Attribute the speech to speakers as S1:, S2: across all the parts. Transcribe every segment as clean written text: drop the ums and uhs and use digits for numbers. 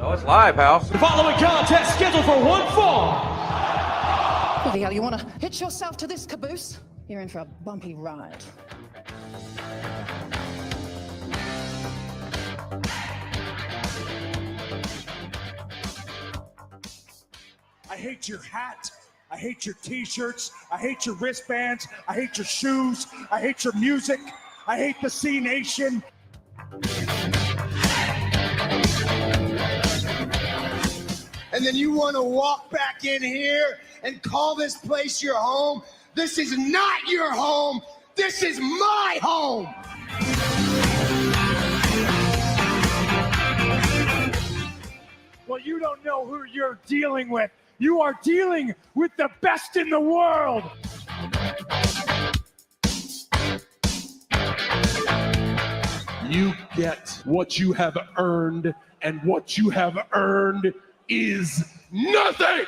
S1: Oh, it's live, House.
S2: The following contest scheduled for one fall.
S3: Bloody hell, you want to hitch yourself to this caboose? You're in for a bumpy ride.
S4: I hate your hat. I hate your t-shirts. I hate your wristbands. I hate your shoes. I hate your music. I hate the C Nation.
S5: And then you want to walk back in here and call this place your home? This is not your home. This is my home.
S4: Well, you don't know who you're dealing with. You are dealing with the best in the world.
S6: You get what you have earned, and what you have earned is nothing.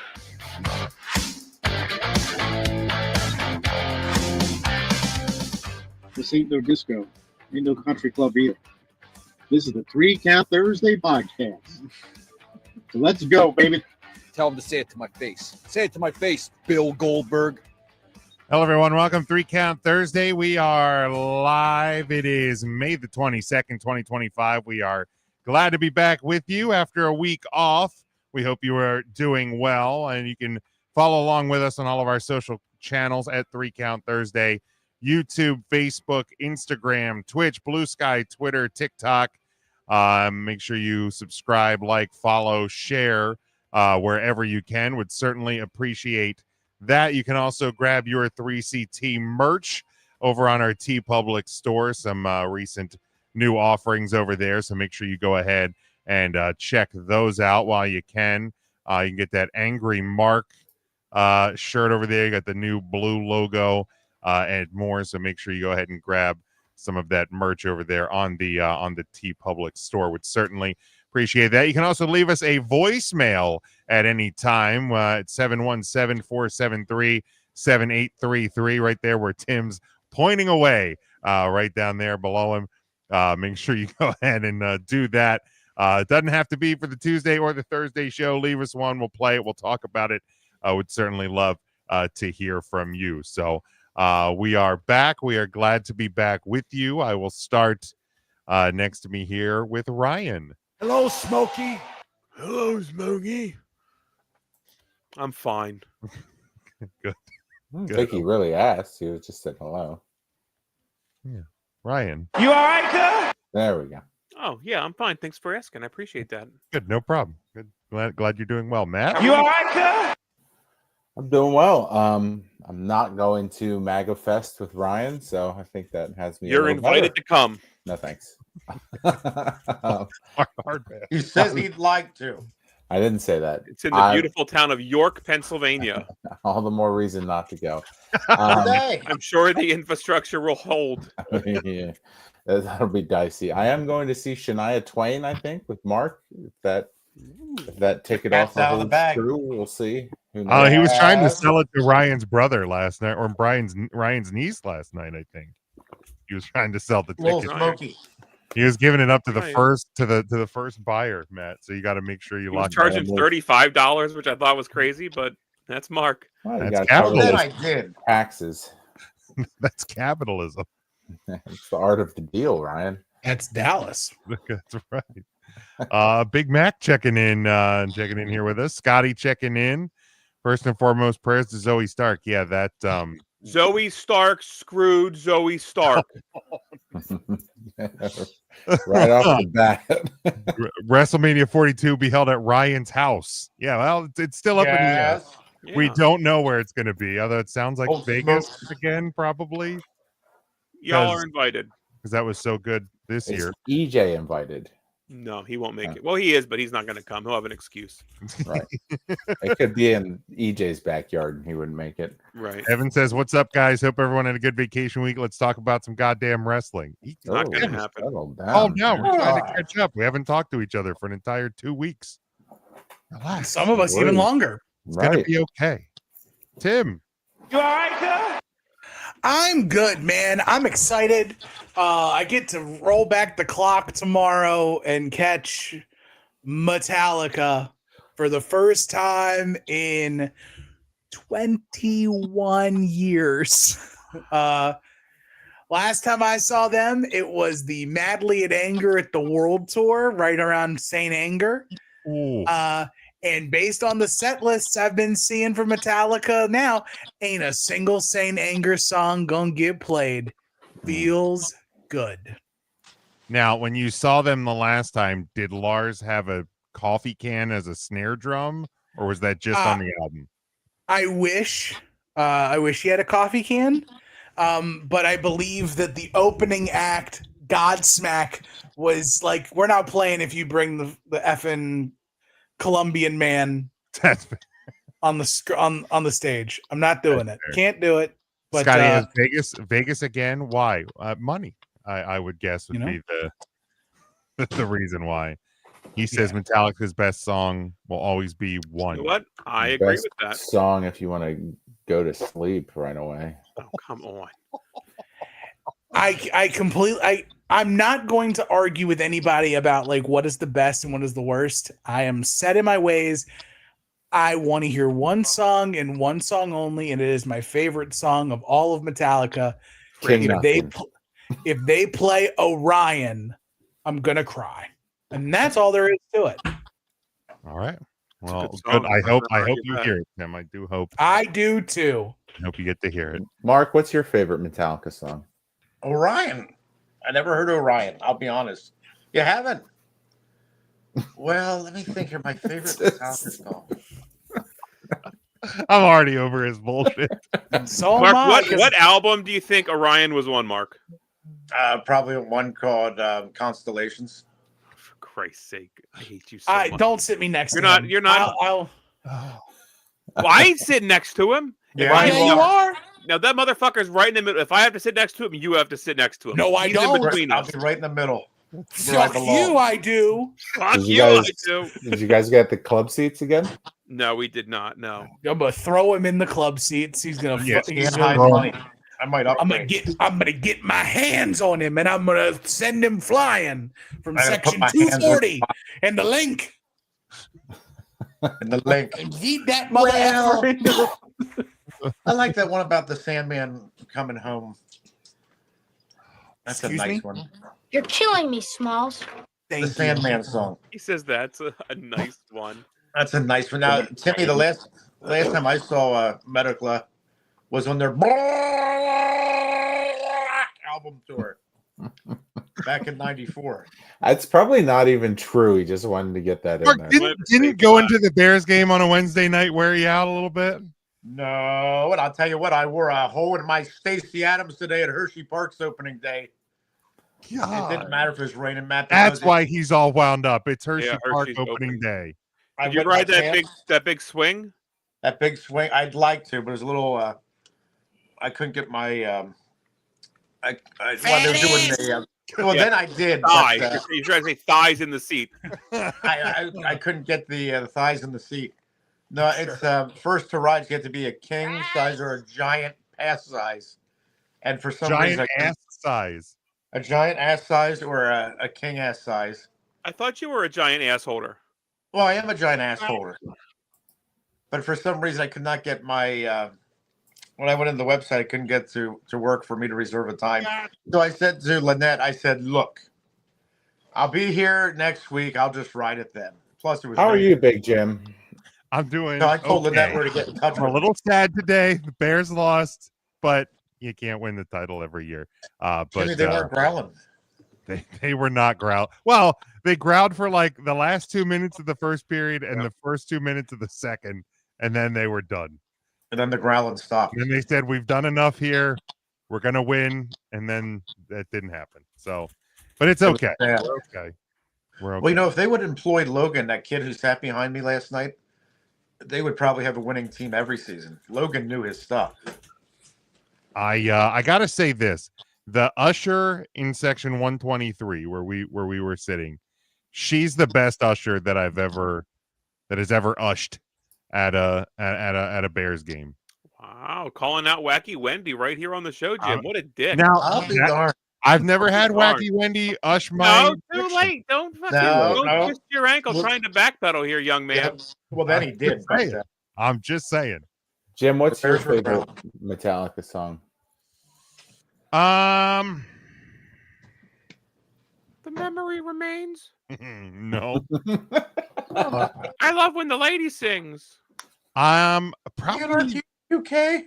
S7: This ain't no disco. Ain't no country club either. This is the 3 Count Thursday podcast. So let's go, baby.
S1: Tell him to say it to my face. Say it to my face, Bill Goldberg.
S8: Hello, everyone. Welcome 3 Count Thursday. We are live. It is May the 22nd, 2025. We are glad to be back with you after a week off. We hope you are doing well, and you can follow along with us on all of our social channels at 3 Count Thursday, YouTube, Facebook, Instagram, Twitch, Blue Sky, Twitter, TikTok. Make sure you subscribe, like, follow, share wherever you can. Would certainly appreciate that. You can also grab your 3CT merch over on our TeePublic store. Some recent new offerings over there, so make sure you go ahead and check those out while you can. You can get that Angry Mark shirt over there. You got the new blue logo and more, so make sure you go ahead and grab some of that merch over there on the TeePublic store. Would certainly appreciate that. You can also leave us a voicemail at any time at 717-473-7833, right there where Tim's pointing away, right down there below him. Make sure you go ahead and do that. It doesn't have to be for the Tuesday or the Thursday show. Leave us one. We'll play it. We'll talk about it. I would certainly love to hear from you. So we are back. We are glad to be back with you. I will start next to me here with Ryan.
S4: Hello, Smokey.
S6: Hello, Smokey. I'm fine.
S8: Good.
S9: I think he really asked. He was just saying hello.
S8: Yeah. Ryan.
S4: You all right, cuz?
S9: There we go.
S6: Oh, yeah, I'm fine. Thanks for asking. I appreciate that.
S8: Good. No problem. Good. Glad you're doing well, Matt.
S4: You all right, cuz?
S9: I'm doing well. I'm not going to MAGA Fest with Ryan, so I think that has me.
S6: You're invited to come.
S9: No, thanks.
S7: He says he'd like to.
S9: I didn't say that.
S6: It's in the beautiful town of York, Pennsylvania.
S9: All the more reason not to go.
S6: I'm sure the infrastructure will hold.
S9: Yeah, that'll be dicey. I am going to see Shania Twain, I think, with Mark. If that ticket off
S7: out of the bag.
S9: True, we'll see.
S8: He was trying to sell it to Ryan's brother last night, or Ryan's niece last night, I think. He was trying to sell the
S7: Little
S8: ticket.
S7: Smokey.
S8: He was giving it up to the
S6: Ryan.
S8: first to the first buyer, Matt. So you got to make sure you
S6: He was
S8: lock
S6: charging
S8: that.
S6: $35, which I thought was crazy, but that's Mark.
S9: Well, you
S8: That's
S9: gotta cover
S7: Then
S8: capitalism.
S7: I did.
S9: taxes.
S8: That's capitalism.
S9: It's the art of the deal, Ryan.
S10: That's Dallas.
S8: That's right. Big Mac checking in here with us. Scotty checking in. First and foremost, prayers to Zoe Stark. Yeah, that
S6: Zoe Stark screwed Zoe Stark.
S9: Right off the bat.
S8: WrestleMania 42 be held at Ryan's house. Yeah, well, it's still up in the air.
S6: Yeah.
S8: We don't know where it's going to be, although it sounds like
S7: Oh,
S8: Vegas
S7: smoke.
S8: again, probably,
S6: Y'all are invited.
S8: because that was so good this
S9: Is
S8: year.
S9: EJ invited?
S6: No, he won't make it. Well, he is, but he's not going to come. He'll have an excuse.
S9: Right. It could be in EJ's backyard and he wouldn't make it.
S6: Right.
S8: Evan says, "What's up, guys? Hope everyone had a good vacation week. Let's talk about some goddamn wrestling."
S6: It's not going to
S9: Oh,
S6: happen.
S9: settle
S8: Oh
S9: down.
S8: no, we're trying to catch up. We haven't talked to each other for an entire 2 weeks. Relax.
S10: Some of us even longer.
S8: It's gonna
S9: Right.
S8: be okay. Tim,
S4: You all right, cuz?
S10: I'm good, man. I'm excited. I get to roll back the clock tomorrow and catch Metallica for the first time in 21 years. Last time I saw them, it was the Madly at Anger at the World Tour, right around St. Anger. And based on the set lists I've been seeing for Metallica now, ain't a single St. Anger song gonna get played. Feels good.
S8: Now, when you saw them the last time, did Lars have a coffee can as a snare drum, or was that just on the album?
S10: I wish he had a coffee can. But I believe that the opening act, Godsmack, was like, we're not playing if you bring the effing Colombian man on the stage. I'm not doing it. Can't do it. But
S8: Scotty has Vegas again. Why? Money. I would guess would be the reason why. He says Metallica's best song will always be One.
S11: You know what? I agree with that.
S9: Song if you want to go to sleep right away.
S11: Oh, come on.
S10: I'm not going to argue with anybody about like what is the best and what is the worst. I am set in my ways. I want to hear one song and one song only, and it is my favorite song of all of Metallica. If they play Orion, I'm gonna cry. And that's all there is to it.
S8: All right. Well, good. I hope you hear it, Tim. I do hope.
S10: I do too.
S8: I hope you get to hear it.
S9: Mark, what's your favorite Metallica song?
S12: Orion. I never heard of Orion. I'll be honest. You haven't? Well, let me think of my favorite Metallica song.
S8: I'm already over his bullshit.
S10: So
S11: Mark, what album do you think Orion was on, Mark?
S12: Probably one called Constellations.
S11: For Christ's sake, I hate you so much.
S10: Don't sit me next to him.
S11: You're not. Well, I ain't sitting next to him.
S10: Yeah, you are.
S11: Now that motherfucker's right in the middle. If I have to sit next to him, you have to sit next to him.
S10: No, I
S11: He's
S10: don't.
S11: In between
S12: I'll
S11: us.
S12: be right in the middle.
S10: Fuck you, I do.
S11: Fuck
S9: Did
S11: you, I do.
S9: Did you guys get the club seats again?
S11: No, we did not. No.
S10: I'm gonna throw him in the club seats. He's gonna.
S12: I might upgrade.
S10: I'm gonna get my hands on him, and I'm gonna send him flying from
S12: I gotta
S10: section
S12: put my hands
S10: 240 and the link.
S12: And the link.
S10: And yeet that mother into
S12: I like that one about the Sandman coming home. That's
S10: Excuse
S12: a nice
S10: me?
S12: one.
S13: You're killing me, Smalls.
S12: The Sandman song.
S11: He says that's a nice one.
S12: That's a nice one. Now, Timmy, the last time I saw Metallica was on their album tour back in '94.
S9: It's probably not even true. He just wanted to get that in
S8: Mark,
S9: there.
S8: didn't go into the Bears game on a Wednesday night wear you out a little bit?
S12: No, and I'll tell you what, I wore a hole in my Stacey Adams today at Hershey Park's opening day.
S8: God.
S12: It didn't matter if it was raining, Matt.
S8: That's why he's all wound up. It's Hershey Park
S11: Hershey's
S8: opening day.
S11: Did you ride that big swing?
S12: That big swing? I'd like to, but it was a little. I couldn't get my. Well, they were doing the. Well, then I did.
S11: Thighs.
S12: But,
S11: You're trying to say thighs in the seat.
S12: I couldn't get the thighs in the seat. No, it's first to ride. You have to be a king size or a giant ass size, and for some reason,
S8: size.
S12: A giant ass size or a king ass size.
S11: I thought you were a giant ass holder.
S12: Well, I am a giant ass holder, but for some reason, I could not get my. When I went in the website, I couldn't get to work for me to reserve a time. So I said to Lynette, I said, "Look, I'll be here next week. I'll just ride it then." Plus, it was.
S9: How are you, Big Jim?
S8: I'm doing.
S12: No, I told
S8: okay.
S12: Lynette where to get in touch
S8: I'm
S12: with
S8: a little sad today. The Bears lost, but you can't win the title every year. But
S12: Jimmy, they weren't growling.
S8: They were not growl. Well, they growled for like the last 2 minutes of the first period and the first 2 minutes of the second, and then they were done.
S12: And then the growling stopped.
S8: And then they said, "We've done enough here. We're gonna win," and then that didn't happen. So, but it's okay. We're okay. We're okay.
S12: Well, you know, if they would employ Logan, that kid who sat behind me last night, they would probably have a winning team every season. Logan knew his stuff.
S8: I gotta say this: the usher in section 123, where we were sitting, she's the best usher that has ever ushed at a Bears game.
S11: Wow, calling out Wacky Wendy right here on the show, Jim. What a dick!
S8: Now, I've never had
S11: Darn.
S8: Wacky Wendy ush
S11: No,
S8: my.
S11: too late. Don't fucking
S12: No.
S11: twist your ankle trying to backpedal here, young man.
S12: Well, then he did. But,
S8: I'm just saying.
S9: Jim, what's
S12: The
S9: your
S12: Bears were
S9: favorite
S12: proud.
S9: Metallica song?
S11: The memory remains.
S8: No.
S11: I love when the lady sings.
S8: Probably
S12: UK.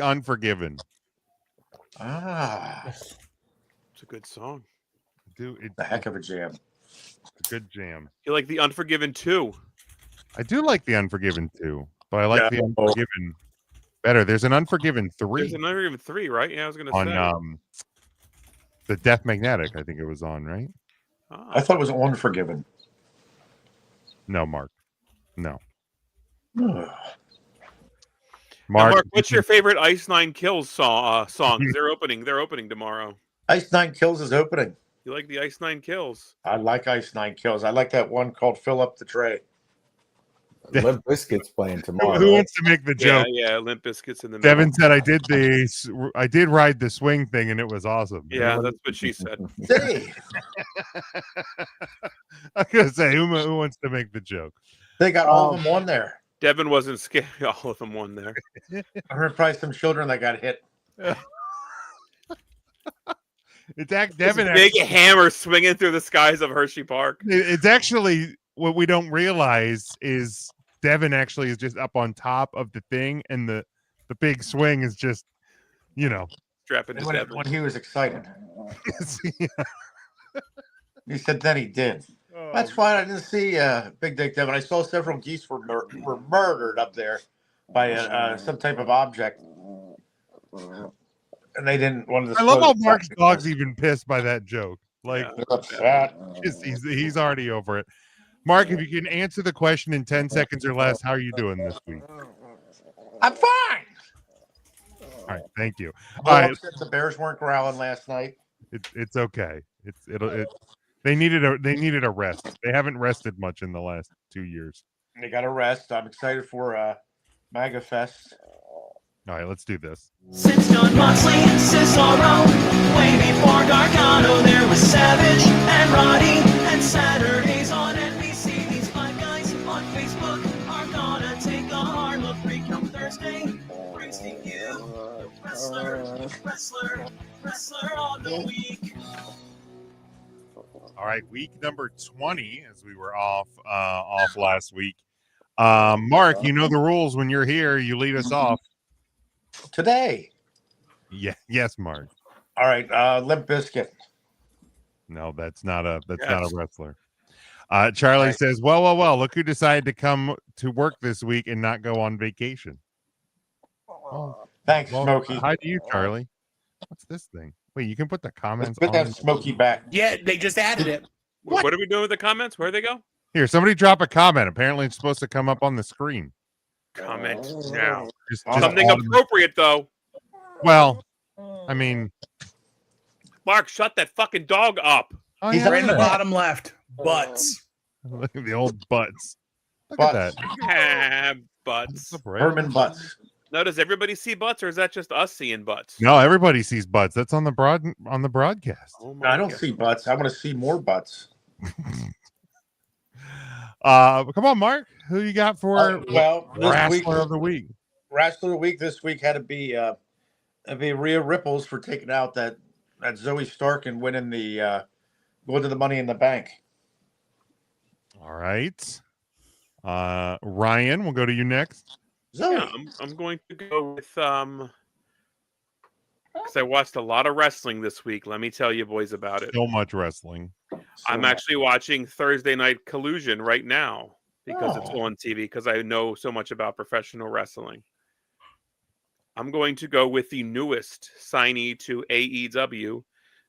S8: Unforgiven.
S11: It's a good song.
S8: Dude, it's
S12: a heck of a jam.
S8: A good jam.
S11: You like the Unforgiven 2?
S8: I do like the Unforgiven 2, but I like the
S12: No.
S8: Unforgiven better. There's an Unforgiven 3
S11: There's an Unforgiven 3, right? Yeah, I was gonna
S8: on
S11: say.
S8: the Death Magnetic. I think it was on, right?
S12: I thought it was Unforgiven.
S8: No, Mark. No.
S11: Now,
S8: Mark,
S11: Mark, what's your favorite Ice Nine Kills song? 'Cause they're opening tomorrow.
S12: Ice Nine Kills is opening.
S11: You like the Ice Nine Kills?
S12: I like Ice Nine Kills. I like that one called "Fill Up the Tray."
S9: Limp Bizkit's playing tomorrow.
S8: Who wants to make the joke?
S11: Yeah, Limp Bizkit's in the
S8: Devin
S11: middle.
S8: said I did ride the swing thing and it was awesome.
S11: Yeah, that's what she said.
S12: Hey,
S8: I was gonna say who wants to make the joke?
S12: they got all of them on there.
S11: Devin wasn't scared. All of them won there.
S12: I heard probably some children that got hit.
S8: It's
S11: This
S8: Devin.
S11: big hammer swinging through the skies of Hershey Park.
S8: It's actually what we don't realize is Devin actually is just up on top of the thing, and the big swing is just,
S11: Strapping to Devin.
S12: When he was excited,
S8: Yeah.
S12: he said that he did. That's why I didn't see Big Dick Devin. I saw several geese were murdered up there by some type of object, and they didn't want to.
S8: I love how Mark's dog's even pissed by that joke. Like,
S12: upset.
S8: He's already over it. Mark, if you can answer the question in 10 seconds or less, how are you doing this week?
S12: I'm fine.
S8: All right, thank you.
S12: All
S8: All right,
S12: the Bears weren't growling last night.
S8: it's okay. They needed a rest. They haven't rested much in the last 2 years.
S12: They got a rest. I'm excited for MAGA Fest.
S8: All right, let's do this.
S2: Since John Moxley and Cesaro, way before Gargano, there was Savage and Roddy, and Saturdays on NBC. These five guys on Facebook are gonna take a hard look. Come Thursday, brings to you the wrestler on the week.
S8: All right, week number 20, as we were off last week. Mark, you know the rules. When you're here, you lead us off.
S12: Today.
S8: Yeah, yes, Mark.
S12: All right, Limp Bizkit.
S8: No, that's not a wrestler. Charlie says, well, look who decided to come to work this week and not go on vacation.
S12: Thanks, Smokey.
S8: Hi to you, Charlie. What's this thing? Wait, you can put the comments
S12: Put that
S8: on.
S12: Smokey back.
S10: Yeah, they just added it.
S11: What are we doing with the comments? Where'd they go?
S8: Here, somebody drop a comment. Apparently, it's supposed to come up on the screen.
S11: Comment now.
S8: Just
S11: Something appropriate, though.
S8: Well, I mean,
S11: Mark, shut that fucking dog up.
S8: oh,
S10: He's
S8: yeah,
S10: right in the
S8: look at
S10: bottom left. Butts.
S8: that. Look at the old butts. Look
S12: Butts.
S8: at that.
S11: Butts.
S8: What's up, Ray?
S12: Herman Butts.
S11: No, does everybody see butts, or is that just us seeing butts?
S8: No, everybody sees butts. That's on the broadcast.
S11: Oh
S12: No, I don't
S11: God.
S12: see butts. I want to see more butts.
S8: Come on, Mark. Who you got for
S12: Well, this
S8: Wrestler
S12: week,
S8: of the Week?
S12: Wrestler of the Week this week had to be Rhea Ripples for taking out that Zoe Stark and winning the going to the Money in the Bank.
S8: All right. Ryan, we'll go to you next.
S12: Zoe.
S11: Yeah, I'm going to go with because I watched a lot of wrestling this week. Let me tell you boys about it.
S8: So much wrestling.
S11: I'm actually watching Thursday Night Collusion right now because it's on TV because I know so much about professional wrestling. I'm going to go with the newest signee to AEW,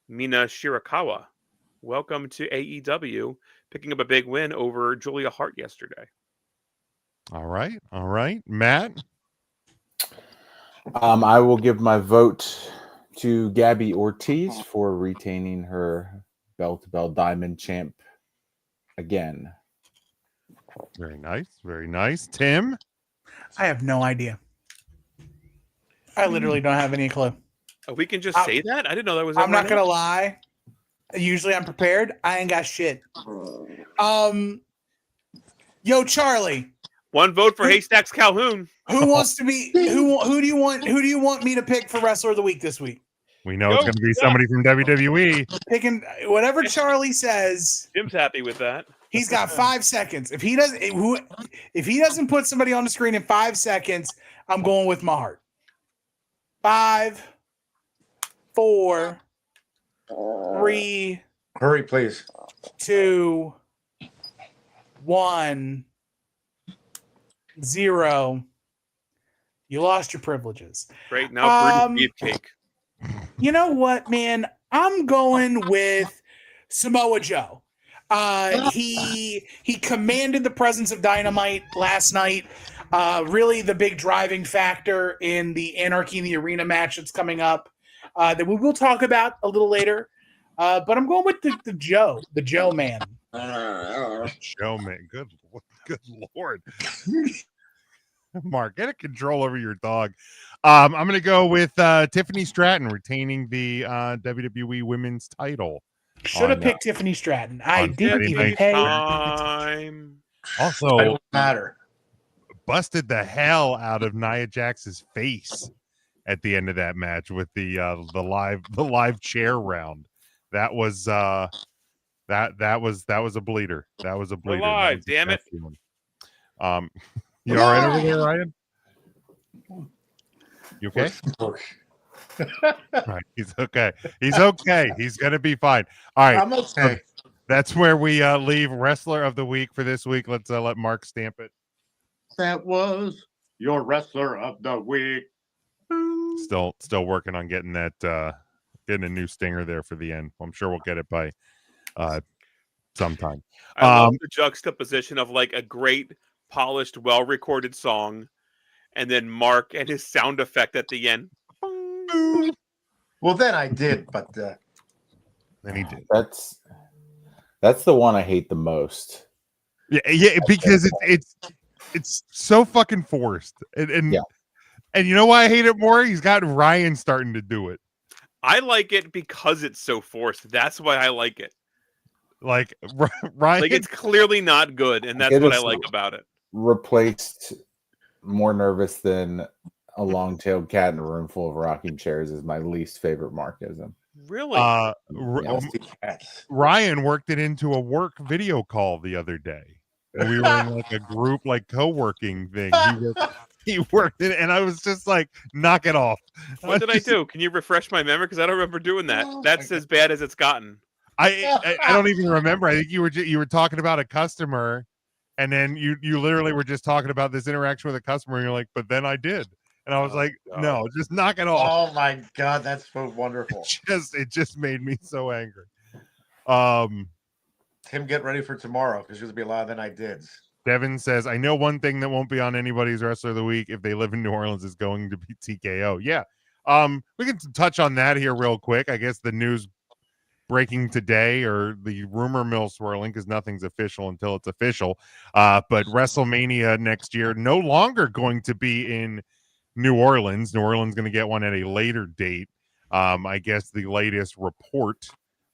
S11: Mina Shirakawa. Welcome to AEW, picking up a big win over Julia Hart yesterday.
S8: All right. Matt?
S9: I will give my vote to Gabby Ortiz for retaining her bell-to-bell diamond champ again.
S8: Very nice. Very nice. Tim?
S10: I have no idea. I literally don't have any clue.
S11: Oh, we can just say that? I didn't know that was.
S10: I'm not gonna lie. Usually I'm prepared. I ain't got shit. Yo, Charlie.
S11: One vote for Haystacks Calhoun.
S10: Who wants to be who do you want me to pick for Wrestler of the Week this week?
S8: We know it's going to be somebody from WWE.
S10: Picking whatever Charlie says.
S11: Jim's happy with that.
S10: He's got 5 seconds. If he doesn't put somebody on the screen in 5 seconds, I'm going with my heart. 5, 4, 3.
S12: Hurry, please.
S10: 2, 1, 0. You lost your privileges.
S11: Great. Now British beefcake.
S10: You know what, man? I'm going with Samoa Joe. He commanded the presence of Dynamite last night. Really the big driving factor in the Anarchy in the Arena match that's coming up that we will talk about a little later. But I'm going with the Joe man.
S8: Joe man. Good Lord. Mark, get a control over your dog. I'm going to go with Tiffany Stratton retaining the WWE Women's title.
S10: Should have picked Tiffany Stratton. I didn't even pay.
S8: Also,
S12: I don't matter.
S8: Busted the hell out of Nia Jax's face at the end of that match with the live chair round. That was that was a bleeder. That was a bleeder.
S11: Alive, damn it.
S8: You all right over there, Ryan? You okay? Right, he's okay. He's okay. He's gonna be fine. All right,
S12: I'm okay.
S8: So that's where we leave Wrestler of the Week for this week. Let's let Mark stamp it.
S7: That was your Wrestler of the Week.
S8: Still working on getting that getting a new stinger there for the end. I'm sure we'll get it by sometime.
S11: I love the juxtaposition of like a great polished, well-recorded song, and then Mark and his sound effect at the end.
S12: Well, then I did, but
S8: then he did.
S9: That's the one I hate the most.
S8: Yeah, because it's so fucking forced, and you know why I hate it more? He's got Ryan starting to do it.
S11: I like it because it's so forced. That's why I like it.
S8: Like Ryan,
S11: like it's clearly not good, and that's what I like about it.
S9: Replaced more nervous than a long-tailed cat in a room full of rocking chairs is my least favorite Markism.
S11: Really?
S8: Ryan worked it into a work video call the other day. We were in like a group like co-working thing. He worked it, and I was just like, knock it off.
S11: What did I do? Can you refresh my memory? Because I don't remember doing that. That's as bad as it's gotten.
S8: I don't even remember. I think you were talking about a customer, and then you literally were just talking about this interaction with a customer, and you're like, but then I did. And I was like, no, just knock it off.
S12: Oh my God, that's so wonderful.
S8: It just made me so angry.
S12: Tim, get ready for tomorrow because there's gonna be a lot of then I did.
S8: Devin says, I know one thing that won't be on anybody's Wrestler of the Week if they live in New Orleans is going to be TKO. Yeah. We can touch on that here real quick. I guess the news breaking today, or the rumor mill swirling, because nothing's official until it's official. But WrestleMania next year no longer going to be in New Orleans. New Orleans going to get one at a later date. I guess the latest report.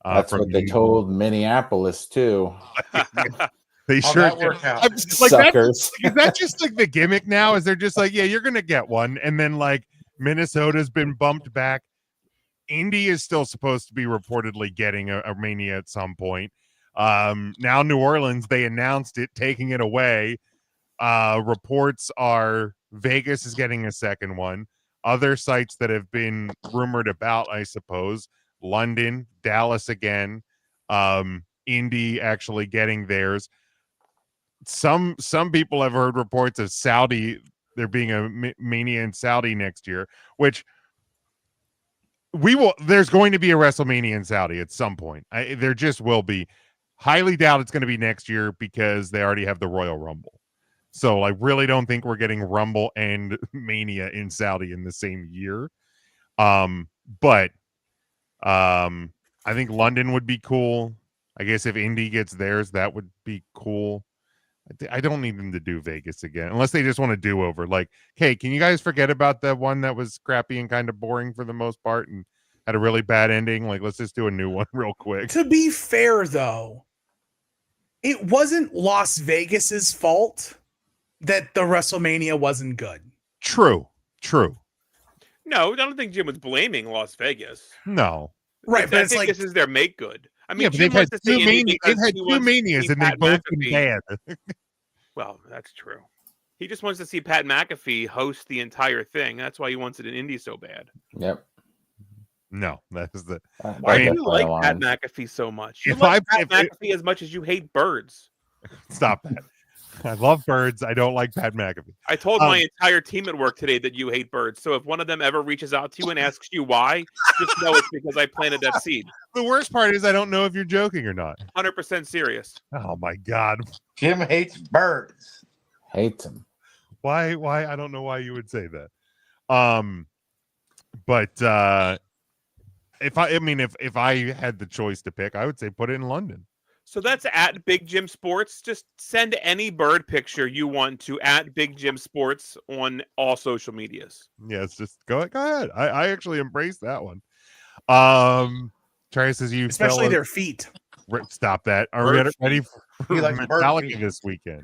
S9: That's what they told Minneapolis too.
S8: They sure
S12: worked out.
S8: Like
S9: Suckers.
S8: Is that just like the gimmick now? Is they're just like, yeah, you're gonna get one, and then like Minnesota's been bumped back. Indy is still supposed to be reportedly getting a Mania at some point. Now New Orleans, they announced it, taking it away. Reports are Vegas is getting a second one. Other sites that have been rumored about, I suppose, London, Dallas again, Indy actually getting theirs. Some people have heard reports of Saudi, there being a Mania in Saudi next year, which there's going to be a WrestleMania in Saudi at some point. There just will be. Highly doubt it's going to be next year because they already have the Royal Rumble. So I really don't think we're getting Rumble and Mania in Saudi in the same year. But I think London would be cool. I guess if Indy gets theirs, that would be cool. I don't need them to do Vegas again unless they just want to do over. Like, hey, can you guys forget about the one that was crappy and kind of boring for the most part and had a really bad ending? Like, let's just do a new one real quick.
S10: To be fair, though, it wasn't Las Vegas's fault that the WrestleMania wasn't good.
S8: True.
S11: No, I don't think Jim was blaming Las Vegas.
S8: No.
S10: Right, but
S11: I
S10: it's
S11: think
S10: like
S11: this is their make good. I mean,
S8: Yeah, but
S11: Jim
S8: they've had
S11: wants to say indie because
S8: they've had
S11: he
S8: two
S11: wants to
S8: manias
S11: see
S8: and they've
S11: Pat
S8: both been
S11: McAfee.
S8: bad.
S11: Well, that's true. He just wants to see Pat McAfee host the entire thing. That's why he wants it in Indy so bad.
S9: Yep.
S8: No, that is the.
S11: Why do you like Pat McAfee so much? You like Pat McAfee as much as you hate birds.
S8: Stop that. I love birds. I don't like Pat McAfee.
S11: I told my entire team at work today that you hate birds. So if one of them ever reaches out to you and asks you why, just know it's because I planted that seed.
S8: The worst part is I don't know if you're joking or not.
S11: 100% serious.
S8: Oh my God.
S12: Jim hates birds.
S9: Hates them.
S8: Why? I don't know why you would say that. But if I had the choice to pick, I would say put it in London.
S11: So that's at Big Jim Sports. Just send any bird picture you want to at Big Jim Sports on all social medias.
S8: Yes, just go ahead. I actually embrace that one. Trey says you
S10: especially their feet.
S8: Stop that. Are we ready for Metallica
S12: feet.
S8: this weekend?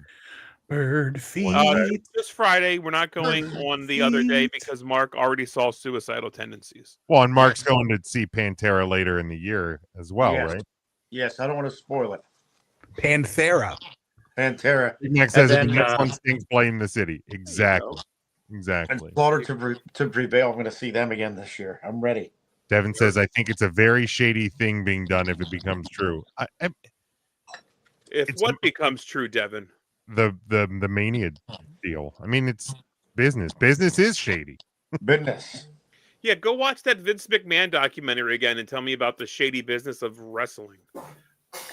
S10: Bird feet.
S11: This Friday, we're not going on the other day because Mark already saw Suicidal Tendencies.
S8: Well, and Mark's going to see Pantera later in the year as well,
S12: Yes.
S8: right?
S12: Yes, I don't want to spoil it.
S10: Panthera.
S8: Next says the next one stinks, blame the city. Exactly.
S12: And
S8: Exactly.
S12: Slaughter to Prevail. I'm going to see them again this year. I'm ready.
S8: Devin says, I think it's a very shady thing being done if it becomes true.
S11: If what becomes true, Devin?
S8: The Mania deal. I mean, it's business. Business is shady.
S12: Business.
S11: Yeah, go watch that Vince McMahon documentary again and tell me about the shady business of wrestling.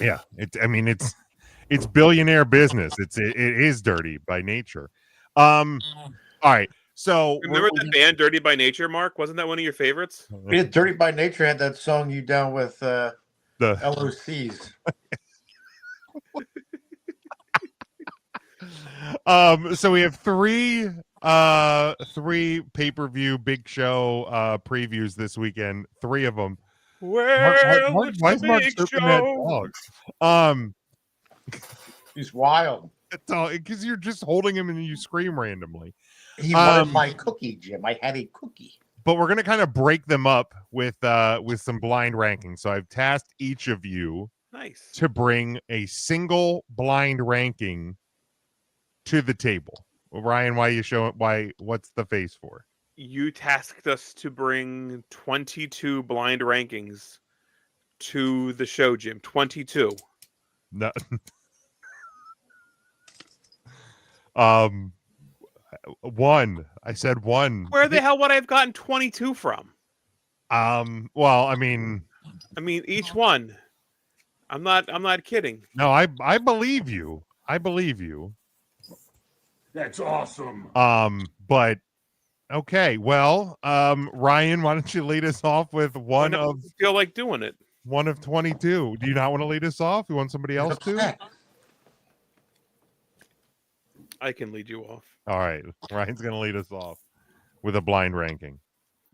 S8: Yeah, it's billionaire business. It is dirty by nature. All right. So
S11: remember the band Dirty by Nature, Mark? Wasn't that one of your favorites?
S12: Yeah, Dirty by Nature had that song you down with
S8: the
S12: LOCs.
S8: So we have three pay-per-view big show previews this weekend. Three of them.
S11: Well,
S8: why is Mark stroking that dog?
S12: He's wild.
S8: Because you're just holding him and you scream randomly.
S12: He wanted my cookie, Jim. I had a cookie.
S8: But we're gonna kind of break them up with some blind rankings. So I've tasked each of you to bring a single blind ranking to the table. Well, Ryan, what's the face for?
S11: You tasked us to bring 22 blind rankings to the show, Jim. 22.
S8: No. One. I said one.
S11: Where the hell would I have gotten 22 from?
S8: Well, I mean
S11: each one. I'm not kidding.
S8: No, I believe you. I believe you.
S6: That's awesome.
S8: But okay, well, Ryan, why don't you lead us off with one of
S11: feel like doing it.
S8: One of 22. Do you not want to lead us off? You want somebody else to?
S11: I can lead you off.
S8: All right. Ryan's going to lead us off with a blind ranking.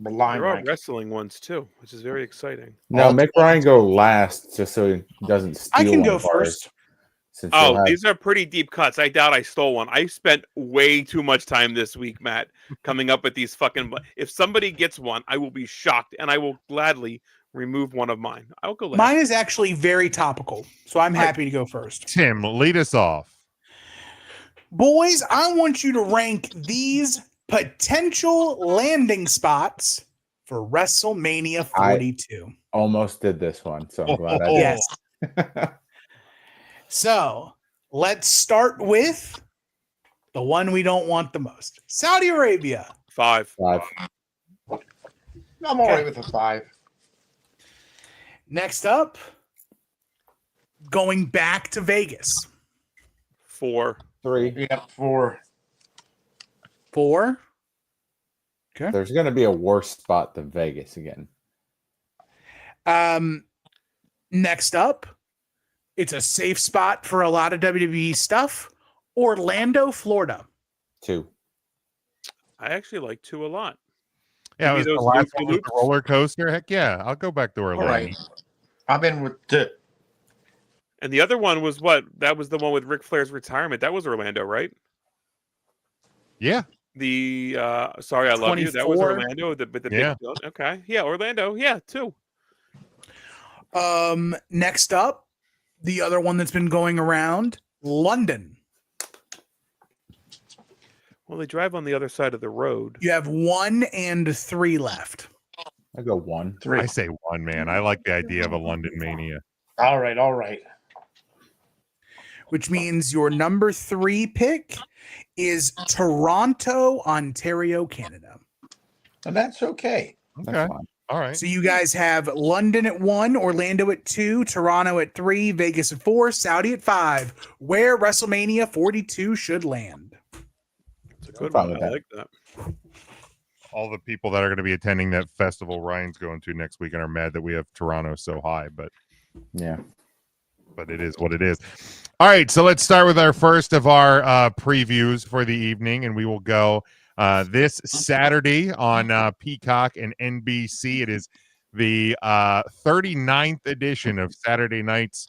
S11: There are wrestling ones too, which is very exciting.
S9: No, make Ryan go last just so he doesn't steal
S10: I can
S9: one
S10: go
S9: of ours,
S10: first.
S9: since
S11: Oh,
S9: you'll have-
S11: these are pretty deep cuts. I doubt I stole one. I spent way too much time this week, Matt, coming up with these fucking. If somebody gets one, I will be shocked, and I will gladly remove one of mine. I'll go last.
S10: Mine is actually very topical, so I'm happy to go first.
S8: Tim, lead us off.
S10: Boys, I want you to rank these potential landing spots for WrestleMania 42.
S9: I almost did this one, so I'm glad I did.
S10: Yes. So let's start with the one we don't want the most. Saudi Arabia.
S11: 5.
S12: I'm all right with a 5.
S10: Next up, going back to Vegas.
S11: 4.
S9: 3.
S12: Yeah, 4.
S10: 4. Okay.
S9: There's going to be a worse spot than Vegas again.
S10: Next up, it's a safe spot for a lot of WWE stuff. Orlando, Florida.
S9: 2.
S11: I actually like 2 a lot.
S8: Yeah,
S11: Give
S8: it
S11: me
S8: was
S11: those
S8: the last
S11: loopy
S8: one was the
S11: loops.
S8: roller coaster. Heck yeah, I'll go back to
S12: All
S8: Orlando.
S12: right. I'm in with 2.
S11: And the other one was what? That was the one with Ric Flair's retirement. That was Orlando, right?
S8: Yeah.
S11: The Sorry I Love You. That was
S10: 24.
S11: Orlando. The big
S8: Yeah.
S11: okay. Yeah, Orlando. Yeah, 2.
S10: Next up, the other one that's been going around, London.
S11: Well, they drive on the other side of the road.
S10: You have 1 and 3 left.
S9: I go 1.
S12: 3.
S8: I say 1, man. I like the idea of a London Mania.
S12: All right.
S10: Which means your number 3 pick is Toronto, Ontario, Canada.
S12: And that's okay.
S8: Okay. All right.
S10: So you guys have London at 1, Orlando at 2, Toronto at 3, Vegas at 4, Saudi at 5, where WrestleMania 42 should land.
S11: It's a good
S9: fine
S11: one.
S9: with
S11: I
S9: that.
S11: like that.
S8: All the people that are going to be attending that festival Ryan's going to next weekend are mad that we have Toronto so high, but
S9: Yeah.
S8: it is what it is. All right, so let's start with our first of our previews for the evening, and we will go this Saturday on Peacock and NBC. It is the 39th edition of Saturday Night's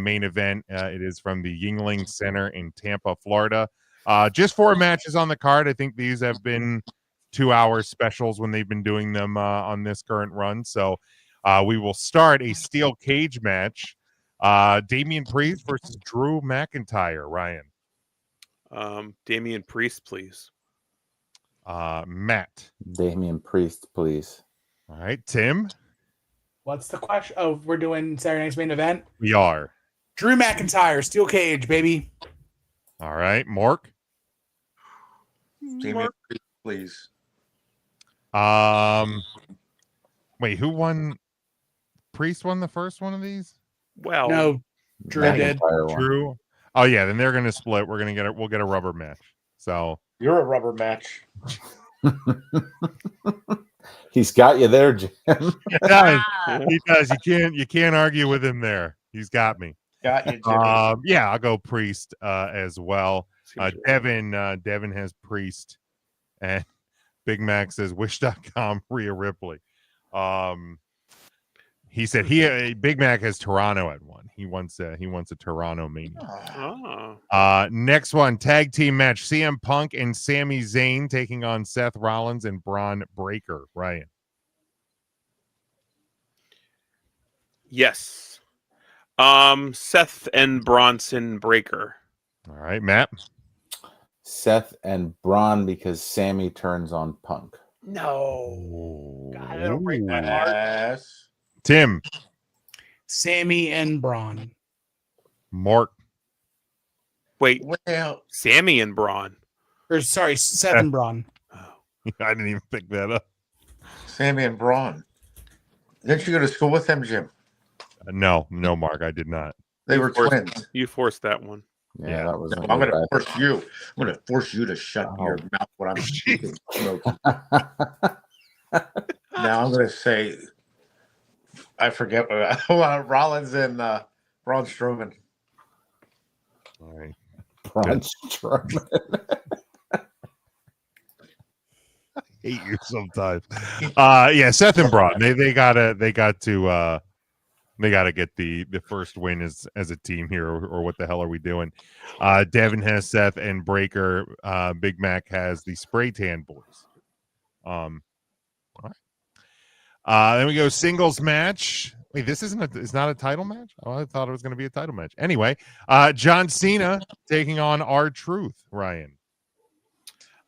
S8: main event. It is from the Yuengling Center in Tampa, Florida. Just 4 matches on the card. I think these have been 2-hour specials when they've been doing them on this current run. So we will start a steel cage match. Damian Priest versus Drew McIntyre. Ryan.
S11: Damian Priest, please.
S8: Matt.
S9: Damian Priest, please.
S8: All right, Tim.
S10: What's the question? Oh, we're doing Saturday Night's main event?
S8: We are.
S10: Drew McIntyre, steel cage, baby.
S8: All right, Mark.
S12: Damian Priest, please.
S8: Wait, who won? Priest won the first one of these?
S11: Well,
S10: No, Drew did.
S9: McIntyre one.
S8: Drew. Oh yeah, then they're gonna split. We'll get a rubber match. So
S12: You're a rubber match.
S9: He's got you there, Jim.
S8: he does. He does. You can't argue with him there. He's got me.
S12: Got you, Jimmy.
S8: Yeah, I'll go Priest as well. Devin has Priest, and Big Mac says Wish.com Rhea Ripley. He said Big Mac has Toronto at 1. He wants a Toronto Mania. Next one, tag team match: CM Punk and Sami Zayn taking on Seth Rollins and Braun Breaker. Ryan.
S11: Yes. Seth and Bronson Breaker.
S8: All right, Matt.
S9: Seth and Braun because Sammy turns on Punk.
S11: No.
S10: God, that'll break my heart.
S12: Yes.
S8: Tim.
S10: Sammy and Braun.
S8: Mark.
S11: Wait,
S12: Well,
S11: Sammy and Braun.
S10: Or sorry, Seth and Braun.
S8: I didn't even pick that up.
S12: Sammy and Braun. Didn't you go to school with them, Jim?
S8: No, Mark, I did not.
S12: They were
S11: Forced-
S12: twins.
S11: You forced that one.
S9: Yeah, that was.
S12: No, I'm going to force you. I'm going to force you to shut your mouth when I'm speaking. Now I'm going to say, I forget what Rollins and Braun Strowman.
S8: All right.
S9: Braun Strowman.
S8: I hate you sometimes. Yeah, Seth and Braun. They gotta get the first win as a team here, or what the hell are we doing? Devin has Seth and Breaker. Big Mac has the Spray Tan Boys. All right. Then we go singles match. Wait, this it's not a title match? Oh, I thought it was going to be a title match. Anyway, John Cena taking on R-Truth. Ryan.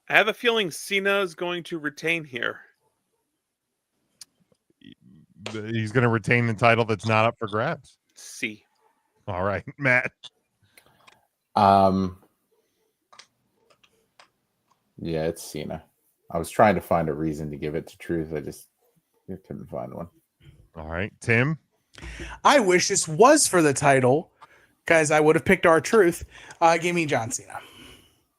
S11: I have a feeling Cena is going to retain here.
S8: He's going to retain the title that's not up for grabs.
S11: C.
S8: All right, Matt.
S9: Yeah, it's Cena. I was trying to find a reason to give it to Truth. I couldn't find one.
S8: All right, Tim.
S10: I wish this was for the title, because I would have picked R-Truth. Give me John Cena.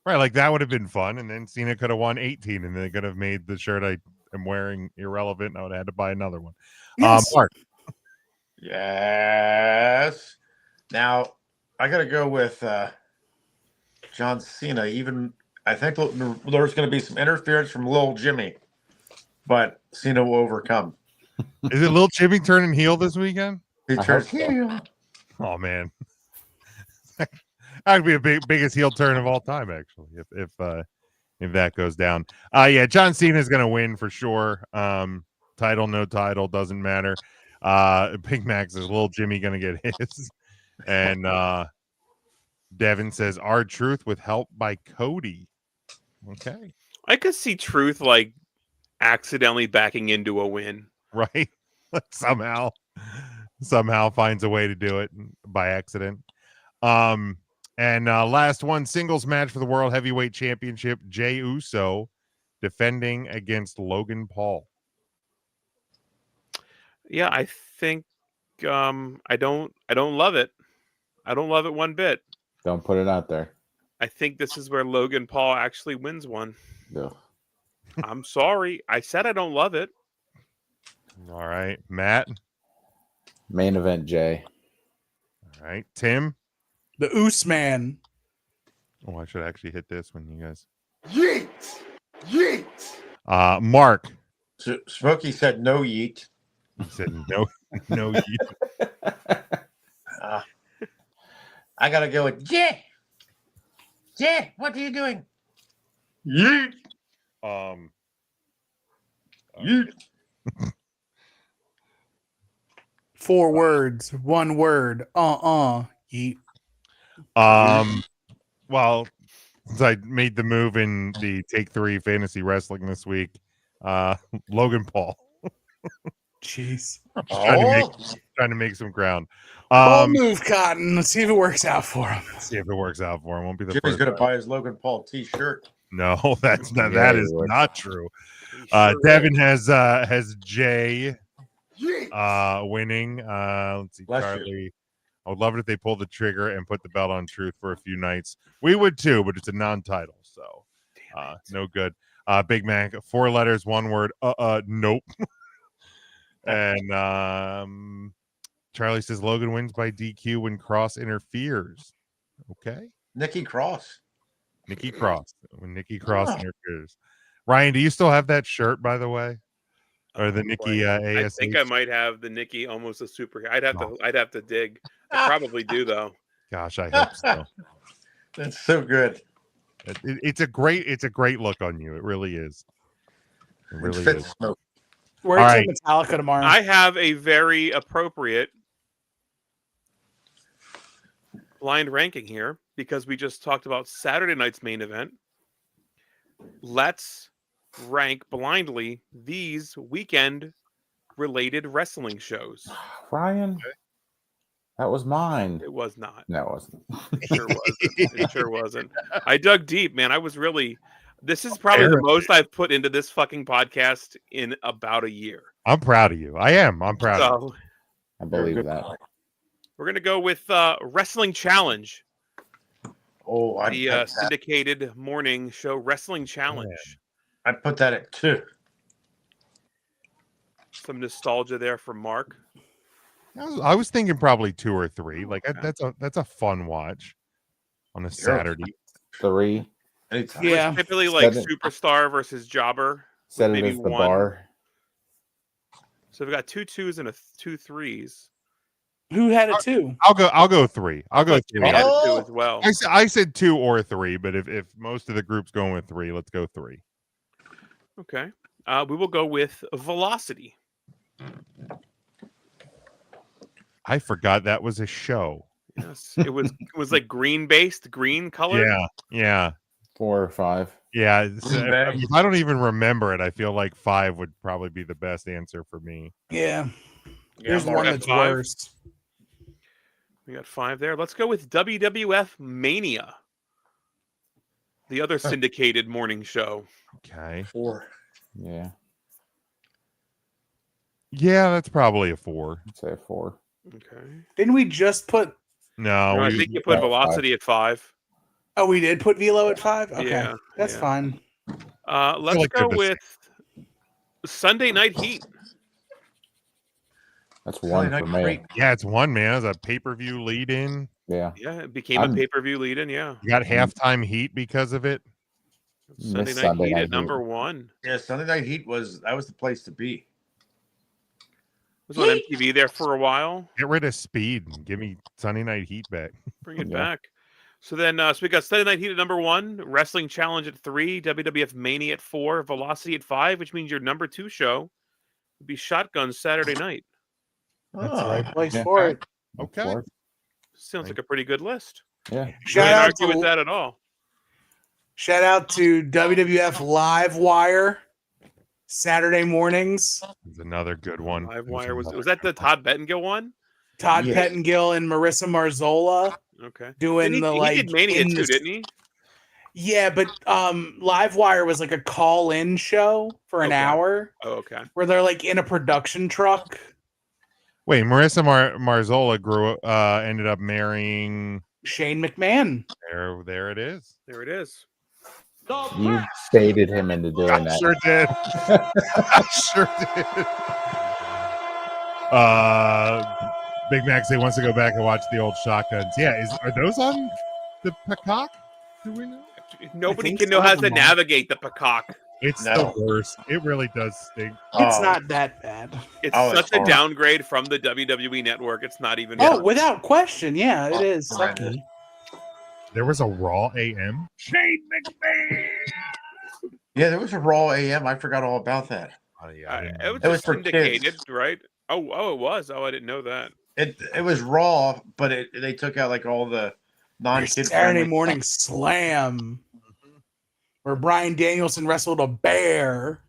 S8: Right, like that would have been fun, and then Cena could have won 18, and they could have made the shirt I am wearing irrelevant, and I would have had to buy another one.
S10: Yes.
S8: Mark.
S12: Yes. Now, I got to go with John Cena. I think there's going to be some interference from Lil Jimmy, but Cena will overcome.
S8: Is it Lil Jimmy turning heel this weekend?
S12: He turns heel.
S8: Oh man, that'd be a biggest heel turn of all time, actually. If that goes down, yeah, John Cena is going to win for sure. Title, no title, doesn't matter. Big Max is Lil Jimmy going to get his, and Devin says R-Truth with help by Cody. Okay,
S11: I could see Truth like accidentally backing into a win.
S8: right? somehow finds a way to do it by accident. And last one, singles match for the World Heavyweight Championship. Jey Uso defending against Logan Paul.
S11: Yeah, I think I don't love it. I don't love it one bit.
S9: Don't put it out there.
S11: I think this is where Logan Paul actually wins one.
S9: Ugh.
S11: I'm sorry. I said I don't love it.
S8: All right, Matt.
S9: Main event, Jay.
S8: All right, Tim.
S10: The Usman.
S8: Oh, I should actually hit this when you guys.
S5: Yeet! Yeet!
S8: Mark.
S12: Smokey said no yeet.
S8: He said no yeet.
S12: I gotta go with Jay. Jay, what are you doing?
S8: Yeet.
S12: Yeet.
S10: 4 words, 1 word. Yeet.
S8: Well, since I made the move in the Take 3 fantasy wrestling this week, Logan Paul.
S10: Jeez.
S8: Trying to make some ground.
S10: Ball move, Cotton. Let's see if it works out for him.
S8: See if it works out for him. Won't be the
S12: Jimmy's
S8: first
S12: gonna
S8: time.
S12: buy his Logan Paul T-shirt.
S8: No, that's not.
S9: Yeah,
S8: that is
S9: would.
S8: not true.
S11: Sure
S8: Devin has Jay
S5: Yeet!
S8: winning. Let's see,
S12: Bless you.
S8: Charlie. I would love it if they pulled the trigger and put the belt on Truth for a few nights. We would too, but it's a non-title, so no good. Big Mac, 4 letters, 1 word. Nope. And Charlie says Logan wins by DQ when Cross interferes. Okay.
S12: Nikki Cross.
S8: Nikki Cross. When Nikki Cross interferes. Ryan, do you still have that shirt, by the way? Or the Nikki ASH?
S11: I think I might have the Nikki almost a super. I'd have to dig. I probably do though.
S8: Gosh, I hope so.
S12: That's so good.
S8: It's a great look on you. It really is. It really
S12: fits
S8: is.
S12: Smoke.
S10: We're
S8: All
S10: going
S8: right.
S10: to Metallica tomorrow.
S11: I have a very appropriate blind ranking here because we just talked about Saturday night's main event. Let's rank blindly these weekend related wrestling shows.
S9: Ryan, that was mine.
S11: It was not.
S9: No, it wasn't.
S11: It sure wasn't. It sure wasn't. I dug deep, man. I was really. This is probably the most I've put into this fucking podcast in about a year.
S8: I'm proud of you. I am. I'm proud of you.
S11: So
S9: I believe that.
S11: we're gonna go with Wrestling Challenge,
S12: Oh,
S11: the syndicated morning show Wrestling Challenge.
S12: I put that at 2.
S11: Some nostalgia there from Mark.
S8: I was thinking probably 2 or 3. Like that's a fun watch on a Saturday.
S9: 3.
S12: Anytime.
S10: Yeah.
S11: Typically like
S9: Set it-
S11: Superstar versus Jobber.
S9: Set
S11: with
S9: it
S11: maybe
S9: as the
S11: 1.
S9: bar.
S11: So we've got 2 2s and 2 3s.
S10: Who had it too?
S8: I'll go 3. I'll go 3.
S11: We had a 2 as well.
S8: I said 2 or 3, but if most of the group's going with 3, let's go 3.
S11: Okay. We will go with Velocity.
S8: I forgot that was a show.
S11: Yes, it was like green color.
S8: Yeah.
S9: 4 or 5.
S8: Yeah. If I don't even remember it, I feel like 5 would probably be the best answer for me.
S10: Yeah.
S11: Yeah,
S10: There's
S11: Mark
S10: one
S11: got
S10: that's
S11: 5.
S10: worse.
S11: We got 5 there. Let's go with WWF Mania, the other syndicated morning show.
S8: Okay.
S12: 4.
S9: Yeah.
S8: Yeah, that's probably a 4.
S9: I'd say a 4.
S11: Okay.
S10: Didn't we just put?
S8: No,
S11: I think you put Velocity at 5.
S10: Oh, we did put Velo at 5. Okay,
S11: Yeah,
S10: that's
S11: yeah.
S10: fine.
S11: Let's
S8: like
S11: go
S8: they're the
S11: with Sunday Night Heat.
S9: That's
S12: Sunday
S9: one
S12: Night
S9: for me.
S12: Freak.
S8: Yeah, it's one, man. It was a pay-per-view lead-in.
S9: Yeah.
S11: Yeah, it became a pay-per-view lead-in. Yeah,
S8: You got halftime heat because of it.
S11: Sunday
S9: Miss
S11: Night
S9: Sunday
S11: Heat
S9: Night
S11: at number 1.
S12: Yeah, Sunday Night Heat was the place to be.
S11: Was on MTV there for a while.
S8: Get rid of Speed and give me Sunday Night Heat back.
S11: Bring it
S9: Yeah.
S11: back. So then, so we got Sunday Night Heat at number 1, Wrestling Challenge at 3, WWF Mania at 4, Velocity at 5, which means your number 2 show would be Shotgun Saturday Night.
S10: That's the right place
S9: Yeah.
S10: for it.
S8: Okay.
S11: Sounds like a pretty good list.
S9: Yeah.
S10: Shout
S11: Can't
S10: out
S11: argue with
S10: to
S11: that at all.
S10: shout out to WWF Live Wire Saturday mornings.
S8: It's another good one.
S11: Live Wire was that the Todd Bettengill one?
S10: Todd
S12: Yeah.
S10: Pettengill and Marissa Marzola
S11: Okay.
S10: doing
S11: he did Mania too, didn't he?
S10: Yeah, but Live Wire was like a call-in show for an
S11: Okay.
S10: hour
S11: Oh, okay.
S10: where they're like in a production truck.
S8: Wait, Marissa Marzola ended up marrying
S10: Shane McMahon.
S8: There it is.
S11: There it is.
S9: You baited him into doing
S8: I
S9: that.
S8: sure did. I sure did. Big Mac say wants to go back and watch the old Shotguns. Yeah, are those on the Peacock? Do we know?
S11: Nobody can know how to navigate the Peacock.
S8: It's
S12: No.
S8: the worst. It really does stink.
S10: It's
S12: Oh.
S10: not that bad.
S11: It's
S12: Oh,
S11: such
S12: it's
S11: a
S12: horrible.
S11: downgrade from the WWE network. It's not even.
S10: Oh, without question. Yeah, it is
S12: horrendous.
S10: sucky.
S8: There was a Raw AM.
S4: Shane McMahon.
S12: Yeah, there was a Raw AM. I forgot all about that.
S8: Oh, yeah, I didn't
S11: It was
S12: It was
S11: just
S12: for
S11: syndicated,
S12: kids.
S11: right? Oh, it was. Oh, I didn't know that.
S12: It was Raw, but they took out like all the non-kid
S10: Saturday
S12: friendly
S10: morning slam where Bryan Danielson wrestled a bear.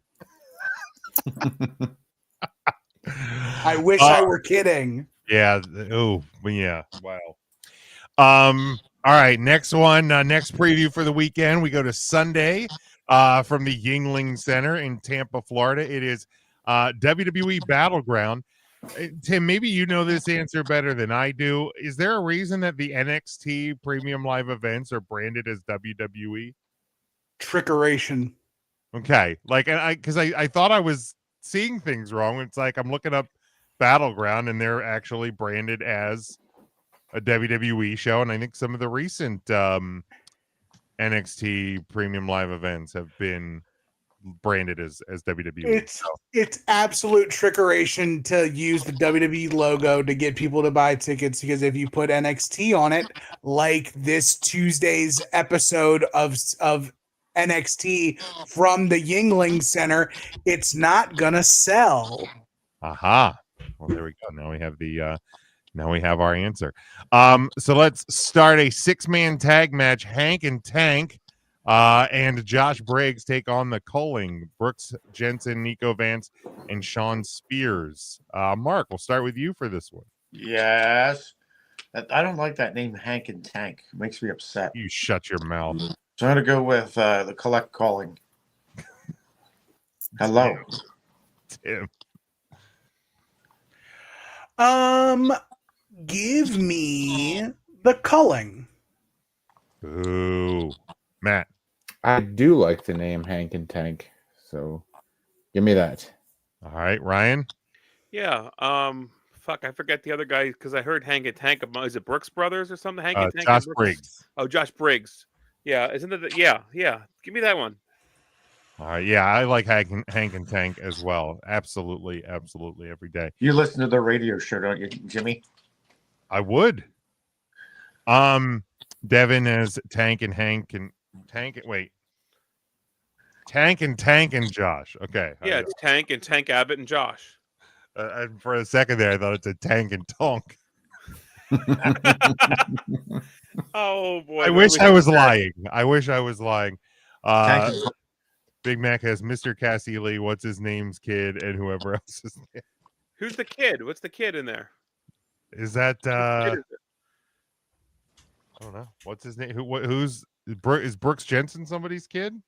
S10: I wish I were kidding.
S8: Yeah. Oh, yeah. Wow. All right. Next one. Next preview for the weekend. We go to Sunday from the Yingling Center in Tampa, Florida. It is WWE Battleground. Tim, maybe you know this answer better than I do. Is there a reason that the NXT premium live events are branded as WWE?
S10: Trickeration.
S8: Okay. Like, because I thought I was seeing things wrong. It's like I'm looking up Battleground and they're actually branded as a WWE show. And I think some of the recent NXT premium live events have been branded as WWE.
S10: It's absolute trickeration to use the WWE logo to get people to buy tickets, because if you put NXT on it, like this Tuesday's episode of NXT from the Yingling Center, it's not gonna sell.
S8: Aha. Well, there we go. Now we have now we have our answer. So let's start a 6-man tag match. Hank and Tank and Josh Briggs take on the Culling, Brooks Jensen, Nico Vance, and Sean Spears. Mark, we'll start with you for this one.
S12: Yes. I don't like that name, Hank and Tank. It makes me upset.
S8: You shut your mouth.
S12: So I'm going to go with the Collect Calling. Hello.
S8: Tim.
S10: Give me the Culling.
S8: Ooh. Matt.
S9: I do like the name Hank and Tank, so give me that.
S8: All right, Ryan.
S11: Yeah. Fuck, I forget the other guy because I heard Hank and Tank. Is it Brooks Brothers or something? Hank and Tank.
S8: Josh
S11: and
S8: Briggs.
S11: Oh, Josh Briggs. Yeah, isn't it? Yeah. Give me that one.
S8: All right, yeah, I like Hank and Tank as well. Absolutely every day.
S12: You listen to the radio show, don't you, Jimmy?
S8: I would. Devin as Tank and Hank and Tank. Wait. Tank and Josh. Okay.
S11: Yeah, it's Tank and Tank Abbott and Josh.
S8: And for a second there, I thought it's a Tank and Tonk.
S11: Oh boy!
S8: I wish I was lying. Big Mac has Mr. Cassie Lee, what's his name's kid, and whoever else's name.
S11: Who's the kid? What's the kid in there?
S8: Is that
S11: Kid is it?
S8: I don't know. What's his name? Is Brooks Jensen somebody's kid?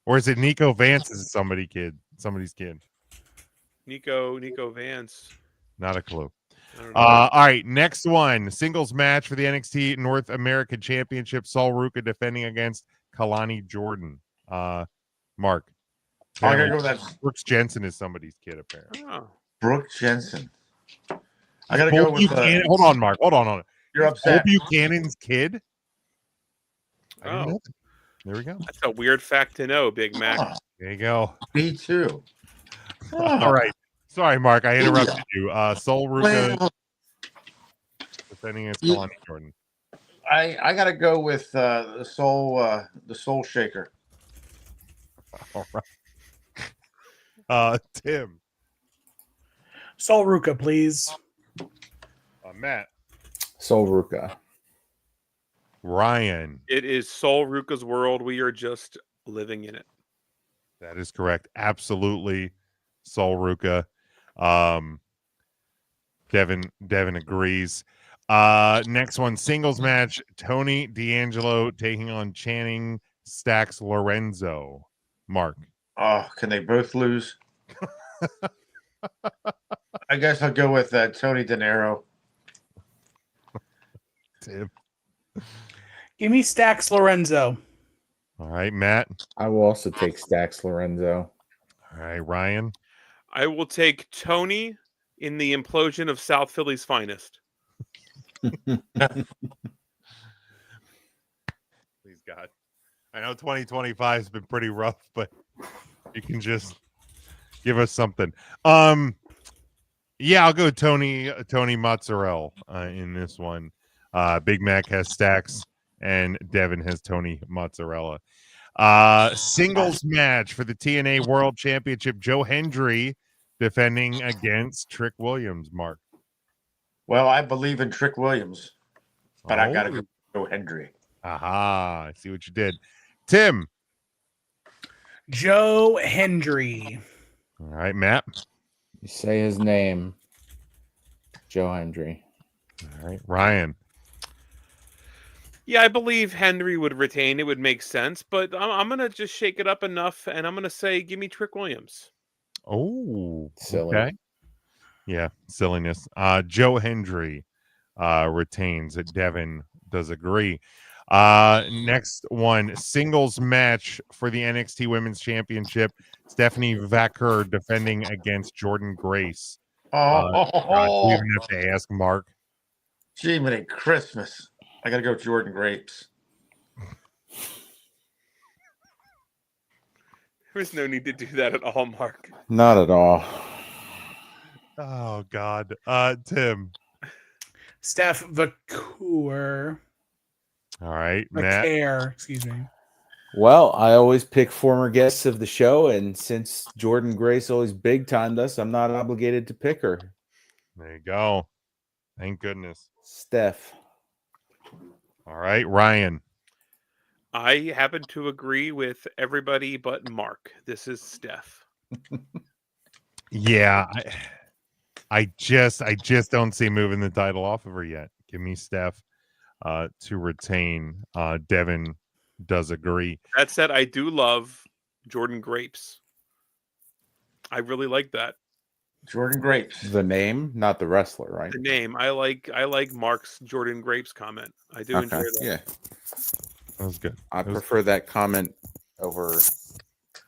S8: Or is it Nico Vance is somebody's kid?
S11: Nico Vance.
S8: Not a clue.
S11: I don't know.
S8: All right, next one. Singles match for the NXT North American Championship. Saul Ruka defending against Kalani Jordan. Mark.
S12: I gotta go with that.
S8: Brooks Jensen is somebody's kid, apparently.
S11: Oh.
S12: Brooke Jensen. I gotta go with.
S8: Hold on, Mark. Hold on.
S12: You're upset.
S8: Cole Buchanan's kid. I didn't
S11: Oh,
S8: know that. There we go.
S11: that's a weird fact to know, Big Mac.
S12: Oh,
S8: There you go.
S12: me too.
S8: All right. Sorry, Mark. I interrupted you. Sol Ruka
S12: Well,
S8: defending against Kalani Jordan.
S12: I gotta go with the Soul Shaker.
S8: All right. Tim.
S10: Sol Ruka, please.
S8: Matt.
S9: Sol Ruka.
S8: Ryan.
S11: It is Sol Ruka's world. We are just living in it.
S8: That is correct. Absolutely. Sol Ruka. Devin agrees. Next one, singles match. Tony D'Angelo taking on Channing Stacks Lorenzo. Mark.
S12: Oh, can they both lose? I guess I'll go with Tony De Niro.
S8: Tim.
S10: Give me Stacks Lorenzo.
S8: All right, Matt.
S9: I will also take Stacks Lorenzo.
S8: All right, Ryan.
S11: I will take Tony in the implosion of South Philly's finest.
S8: Please, God. I know 2025 has been pretty rough, but you can just give us something. Yeah, I'll go Tony Mozzarella in this one. Big Mac has Stacks, and Devin has Tony Mozzarella. Singles match for the TNA World Championship. Joe Hendry defending against Trick Williams. Mark.
S12: Well, I believe in Trick Williams, but I gotta go with Joe Hendry.
S8: Aha! I see what you did, Tim.
S10: Joe Hendry.
S8: All right, Matt.
S9: You say his name. Joe Hendry.
S8: All right, Ryan.
S11: Yeah, I believe Henry would retain. It would make sense, but I'm going to just shake it up enough, and I'm going to say, give me Trick Williams.
S8: Oh,
S9: silly.
S8: Okay. Yeah, silliness. Joe Hendry retains. Devin does agree. Next one, singles match for the NXT Women's Championship. Stephanie Vaquer defending against Jordan Grace. God, we even have to ask Mark.
S12: Jiminy Christmas. I gotta go Jordan Grapes.
S11: There's no need to do that at all, Mark.
S9: Not at all.
S8: Oh, God. Tim.
S10: Steph Vaquer.
S8: All right, Matt.
S10: Vaquer, excuse me.
S9: Well, I always pick former guests of the show, and since Jordan Grace always big timed us, I'm not obligated to pick her.
S8: There you go. Thank goodness.
S9: Steph.
S8: All right, Ryan.
S11: I happen to agree with everybody but Mark. This is Steph.
S8: Yeah, I just don't see moving the title off of her yet. Give me Steph to retain. Devin does agree.
S11: That said, I do love Jordan Grapes. I really like that.
S12: Jordan Grapes.
S9: The name, not the wrestler, right?
S11: The name. I like Mark's Jordan Grapes comment. I do enjoy that.
S9: Yeah.
S8: That was good.
S9: I prefer that comment over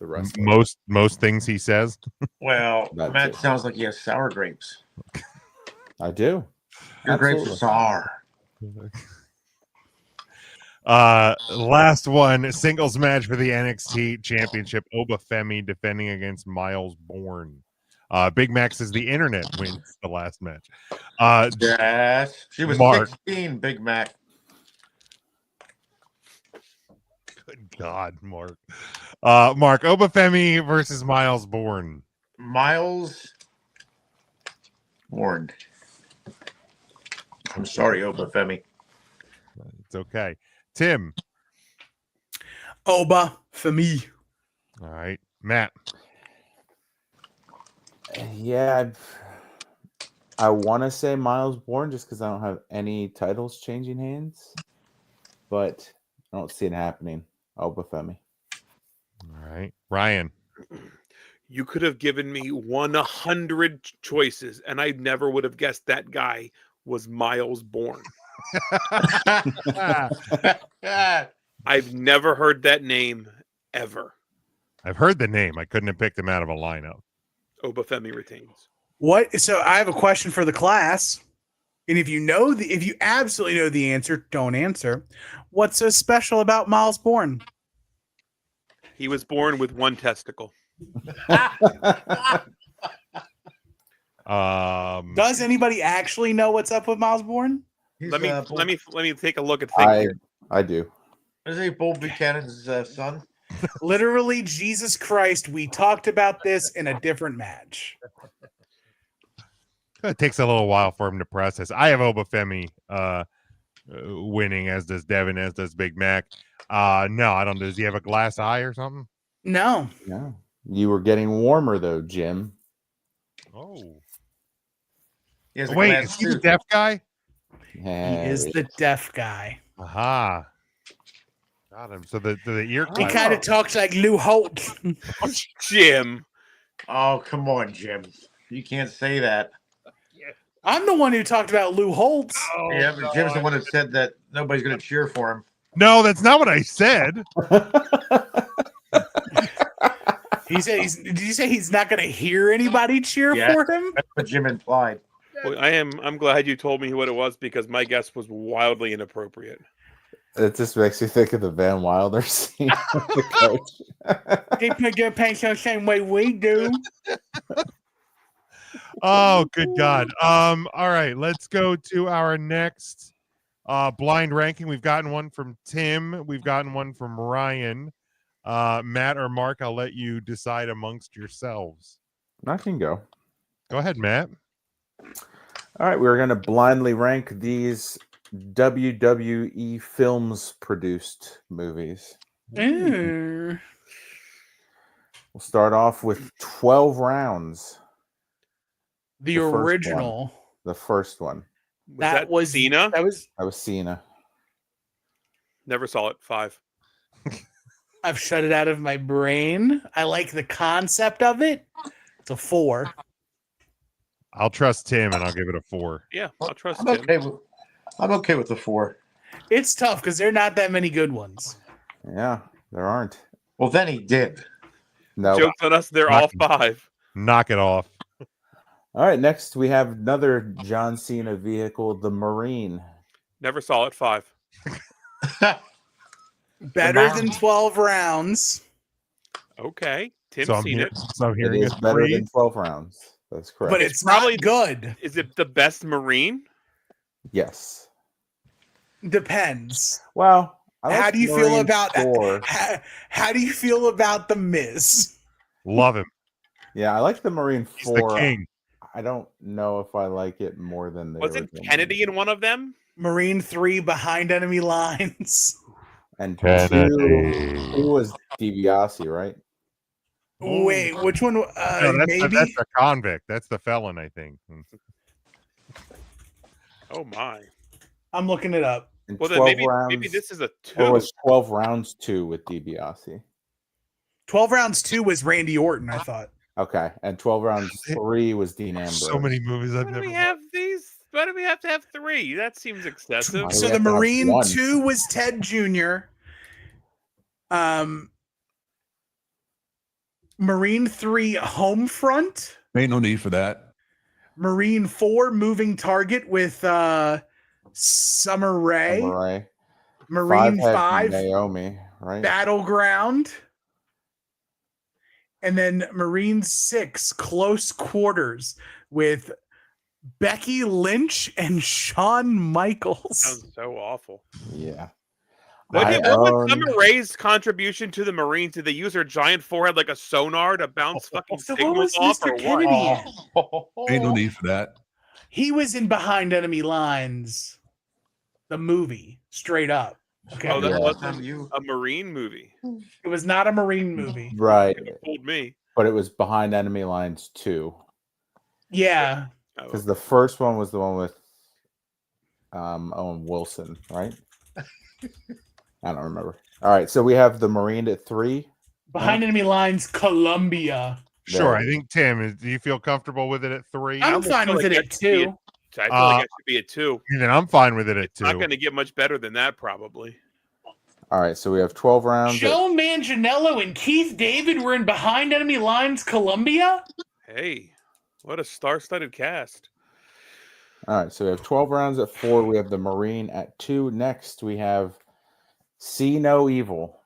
S9: the wrestler.
S8: Most things he says.
S12: Well,
S9: That's
S12: Matt
S9: it.
S12: sounds like he has sour grapes.
S9: I do.
S12: Your grapes are
S9: Absolutely.
S12: sour.
S8: Last one, singles match for the NXT Championship. Obafemi defending against Miles Bourne. Big Mac says the internet wins the last match.
S12: Yes. She was
S8: Mark.
S12: 16, Big Mac.
S8: Good God, Mark. Mark, Obafemi versus Miles Bourne.
S12: Miles Bourne. I'm sorry, Obafemi.
S8: It's okay. Tim.
S10: Obafemi.
S8: All right. Matt.
S9: Yeah, I want to say Miles Bourne just because I don't have any titles changing hands, but I don't see it happening. Obafemi.
S8: All right. Ryan.
S11: You could have given me 100 choices, and I never would have guessed that guy was Miles Bourne. I've never heard that name ever.
S8: I've heard the name. I couldn't have picked him out of a lineup.
S11: Obafemi retains.
S10: What? So I have a question for the class. And if you absolutely know the answer, don't answer. What's so special about Miles Bourne?
S11: He was born with one testicle.
S10: Does anybody actually know what's up with Miles Bourne?
S11: Let me take a look at things here.
S9: I do.
S12: Is he Bull Buchanan's son?
S10: Literally, Jesus Christ, we talked about this in a different match.
S8: It takes a little while for him to process. I have Obafemi winning, as does Devin, as does Big Mac. No, I don't. Does he have a glass eye or something?
S10: No.
S9: No. You were getting warmer though, Jim.
S8: Oh.
S12: Wait,
S8: is he the deaf guy?
S10: He is the deaf guy.
S8: Aha. Got him. So the ear.
S10: He kind of talks like Lou Holt.
S11: Jim.
S12: Oh, come on, Jim. You can't say that.
S10: I'm the one who talked about Lou Holtz.
S12: Oh, yeah, but Jim's the one that said that nobody's going to cheer for him.
S8: No, that's not what I said.
S10: He said did you say he's not going to hear anybody cheer for him?
S12: That's what Jim implied.
S11: Well, I'm glad you told me what it was because my guess was wildly inappropriate.
S9: It just makes you think of the Van Wilder scene with the coach.
S10: They put their pants the same way we do.
S8: Oh, good God. All right, let's go to our next blind ranking. We've gotten one from Tim. We've gotten one from Ryan. Matt or Mark, I'll let you decide amongst yourselves.
S9: I can go.
S8: Go ahead, Matt.
S9: All right, we're going to blindly rank these WWE Films produced movies.
S10: Ooh.
S9: We'll start off with 12 Rounds.
S10: The original.
S9: The first one.
S10: That was
S11: Cena?
S10: That was
S9: Cena.
S11: Never saw it. 5.
S10: I've shut it out of my brain. I like the concept of it. It's a 4.
S8: I'll trust Tim and I'll give it a 4.
S11: Yeah, I'll trust
S12: I'm
S11: Tim.
S12: I'm okay with the 4.
S10: It's tough because there are not that many good ones.
S9: Yeah, there aren't.
S12: Well, then he did.
S9: No.
S11: Jokes on us, they're all 5.
S8: Knock it off.
S9: All right, next we have another John Cena vehicle, the Marine.
S11: Never saw it. 5.
S10: Better than 12 rounds.
S11: Okay. Tim's
S8: So I'm
S11: seen
S8: here-
S11: it.
S8: so I'm
S9: It
S8: hearing
S9: is
S8: a
S9: better
S8: 3.
S9: than 12 rounds. That's correct.
S10: But it's probably good.
S11: Is it the best Marine?
S9: Yes.
S10: Depends.
S9: Well,
S10: How do you feel about
S9: Four.
S10: how do you feel about the Miz?
S8: Love him.
S9: Yeah, I like the Marine
S8: He's the
S9: 4.
S8: king.
S9: I don't know if I like it more than the
S11: Wasn't
S9: original.
S11: Kennedy in one of them?
S10: Marine 3 behind enemy lines.
S9: And
S8: Kennedy.
S9: 2 was DiBiase, right?
S10: Wait, which one?
S8: No,
S10: Maybe.
S8: that's the convict. That's the felon, I think.
S11: Oh my.
S10: I'm looking it up.
S9: And
S11: Well, then
S9: 12
S11: maybe
S9: rounds,
S11: this is a 2.
S9: Or was 12 rounds 2 with DiBiase?
S10: 12 rounds 2 was Randy Orton, I thought.
S9: Okay, and 12 rounds 3 was Dean Ambrose.
S8: So many movies I've
S11: Why do
S8: never
S11: we have these? Why do we have to have 3? That seems excessive.
S9: Why do
S10: So
S9: we
S10: the
S9: have to have
S10: Marine
S9: 1?
S10: 2 was Ted Jr. Marine 3 Homefront.
S1: Ain't no need for that.
S10: Marine 4 Moving Target with Summer Rae.
S9: Samurai.
S10: Marine
S9: 5 had
S10: 5
S9: Naomi, right?
S10: Battleground. And then Marine 6 Close Quarters with Becky Lynch and Shawn Michaels.
S11: Sounds so awful.
S9: Yeah.
S11: What
S9: I
S11: was
S9: own-
S11: Summer Rae's contribution to the Marines? Did they use her giant forehead like a sonar to bounce fucking
S10: So what
S11: signals
S10: was
S11: off
S10: Mr.
S11: or
S10: Kennedy
S11: what?
S10: in?
S1: Ain't no need for that.
S10: He was in Behind Enemy Lines, the movie, straight up. Okay.
S11: Oh, that
S9: Yeah.
S11: wasn't a Marine movie.
S10: It was not a Marine movie.
S9: Right.
S11: It fooled me.
S9: But it was Behind Enemy Lines 2.
S10: Yeah.
S11: Oh.
S9: Because the first one was the one with Owen Wilson, right? I don't remember. All right, so we have the Marine at 3.
S10: Behind Enemy Lines, Columbia.
S8: Sure. I think Tim, do you feel comfortable with it at 3?
S10: I'm fine with it at 2.
S11: I feel like it should be a 2.
S8: Then I'm fine with it at 2.
S11: Not going to get much better than that, probably.
S9: All right, so we have 12 rounds.
S10: Joe Manganiello and Keith David were in Behind Enemy Lines, Columbia?
S11: Hey. What a star-studded cast.
S9: All right, so we have 12 rounds at 4. We have the Marine at 2. Next, we have See No Evil.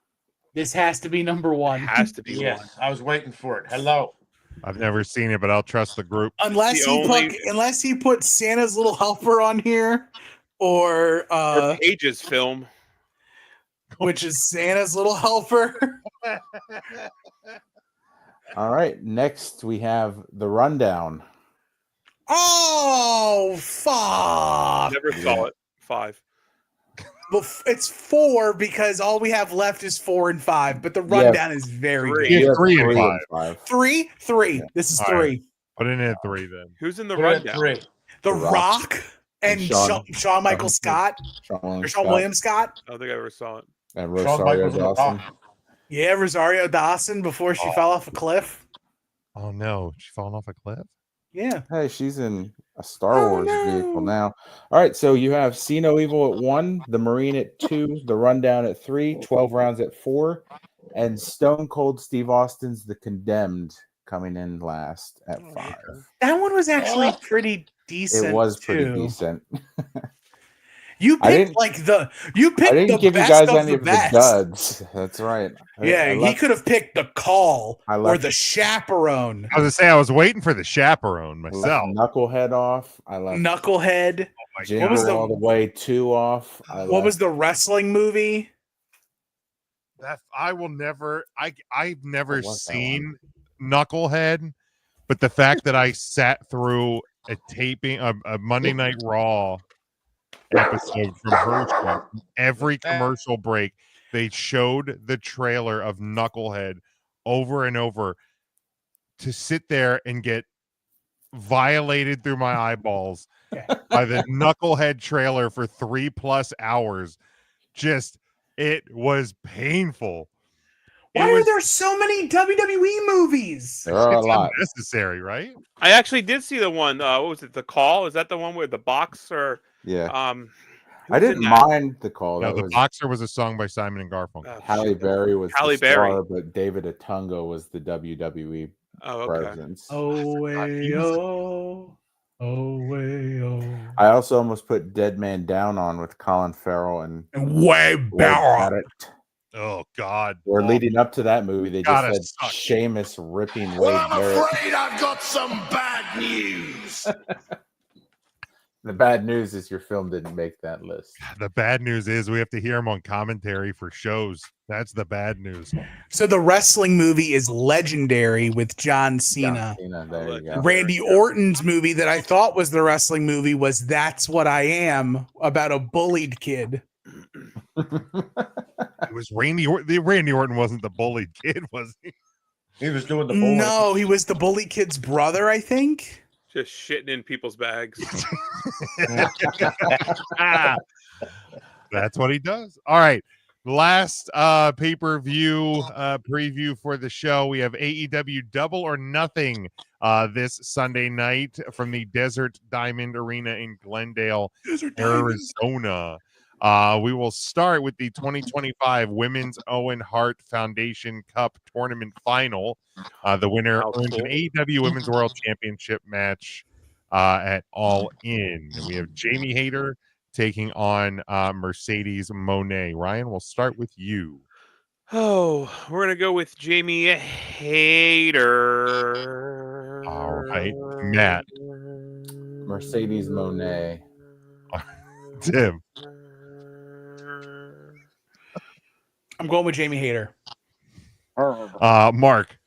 S10: This has to be number 1.
S11: Has to be
S12: Yes,
S11: one.
S12: I was waiting for it. Hello.
S8: I've never seen it, but I'll trust the group.
S10: Unless he put Santa's Little Helper on here, or
S11: Page's film,
S10: which is Santa's Little Helper.
S9: All right, next we have The Rundown.
S10: Oh, fuck.
S11: Never saw it. 5.
S10: Well, it's 4 because all we have left is 4 and 5, but the rundown is very good.
S8: Yeah, 3 and 5.
S10: 3? 3. This is
S8: All
S10: 3.
S8: right. Put it in at 3 then.
S11: Who's in the
S12: Put it at
S11: rundown?
S12: 3.
S10: The Rock and Shawn Michael Scott.
S9: Sean
S10: William Scott.
S11: I don't think I ever saw it.
S9: And
S12: Shawn
S9: Rosario
S12: Michaels in the
S9: Dawson.
S12: top.
S10: Yeah, Rosario Dawson before she fell off a cliff.
S8: Oh no, she falling off a cliff?
S10: Yeah.
S9: Hey, she's in a Star Wars vehicle now. All right, so you have See No Evil at 1, The Marine at 2, The Rundown at 3, 12 rounds at 4, and Stone Cold Steve Austin's The Condemned coming in last at 5.
S10: That one was actually pretty decent.
S9: It was pretty
S10: too.
S9: decent.
S10: You
S9: I
S10: picked
S9: didn't-
S10: you picked
S9: I didn't
S10: the
S9: give you
S10: best
S9: guys
S10: of
S9: any
S10: the
S9: of the
S10: best.
S9: duds. That's right.
S10: Yeah, he could have picked The Call
S9: I
S10: or
S9: left-
S10: The Chaperone.
S8: I was gonna say I was waiting for the chaperone
S9: I left
S8: myself.
S9: Knucklehead off. I left
S10: Knucklehead.
S9: Jingle
S10: What was the-
S9: All the Way 2 off.
S10: What was the wrestling movie?
S8: That I will never. I've never
S9: What was that
S8: seen Knucklehead, but the fact that I sat through a taping a Monday Night Raw episode from her show, every commercial break they showed the trailer of Knucklehead over and over, to sit there and get violated through my eyeballs by the Knucklehead trailer for 3+ hours. Just, it was painful.
S10: Why are there so many WWE movies?
S9: There are a
S8: It's
S9: lot.
S8: unnecessary, right?
S11: I actually did see the one. What was it? The Call? Is that the one where the boxer?
S9: Yeah.
S11: who
S9: I
S11: was in
S9: didn't
S11: that?
S9: mind The Call.
S8: No,
S9: That
S8: the
S9: was
S8: Boxer was a song by Simon and Garfunkel.
S11: Oh,
S9: Halle
S11: shit.
S9: Berry was
S11: Halle
S9: the
S11: Berry.
S9: star, but David Otunga was the WWE
S11: Oh, okay.
S9: presence.
S10: Oh, way, oh. Oh, way, oh.
S9: I also almost put Dead Man Down on with Colin Farrell and
S10: Way
S9: Wade
S10: better.
S9: Barrett.
S8: Oh God!
S9: We're leading up to that movie. They just
S8: Gotta
S9: had
S8: suck.
S9: Sheamus ripping Wade
S5: Well, I'm
S9: Barrett.
S5: afraid I've got some bad news.
S9: The bad news is your film didn't make that list.
S8: The bad news is we have to hear him on commentary for shows. That's the bad news.
S10: So the wrestling movie is Legendary with John Cena.
S9: John Cena, there you go.
S10: Randy Orton's movie that I thought was the wrestling movie was That's What I Am, about a bullied kid.
S8: It was Randy Orton. Randy Orton wasn't the bullied kid, was he?
S12: He was doing the bullying.
S10: No, he was the bullied kid's brother, I think.
S11: Just shitting in people's bags.
S8: That's what he does. All right. Last pay-per-view preview for the show. We have AEW Double or Nothing this Sunday night from the Desert Diamond Arena in Glendale, Arizona. We will start with the 2025 Women's Owen Hart Foundation Cup Tournament Final. The winner earns an AEW Women's World Championship match at All In. We have Jamie Hayter taking on Mercedes Monet. Ryan, we'll start with you.
S11: Oh, we're gonna go with Jamie Hayter.
S8: All right, Matt.
S9: Mercedes Monet.
S8: Tim.
S10: I'm going with Jamie Hayter.
S8: Mark.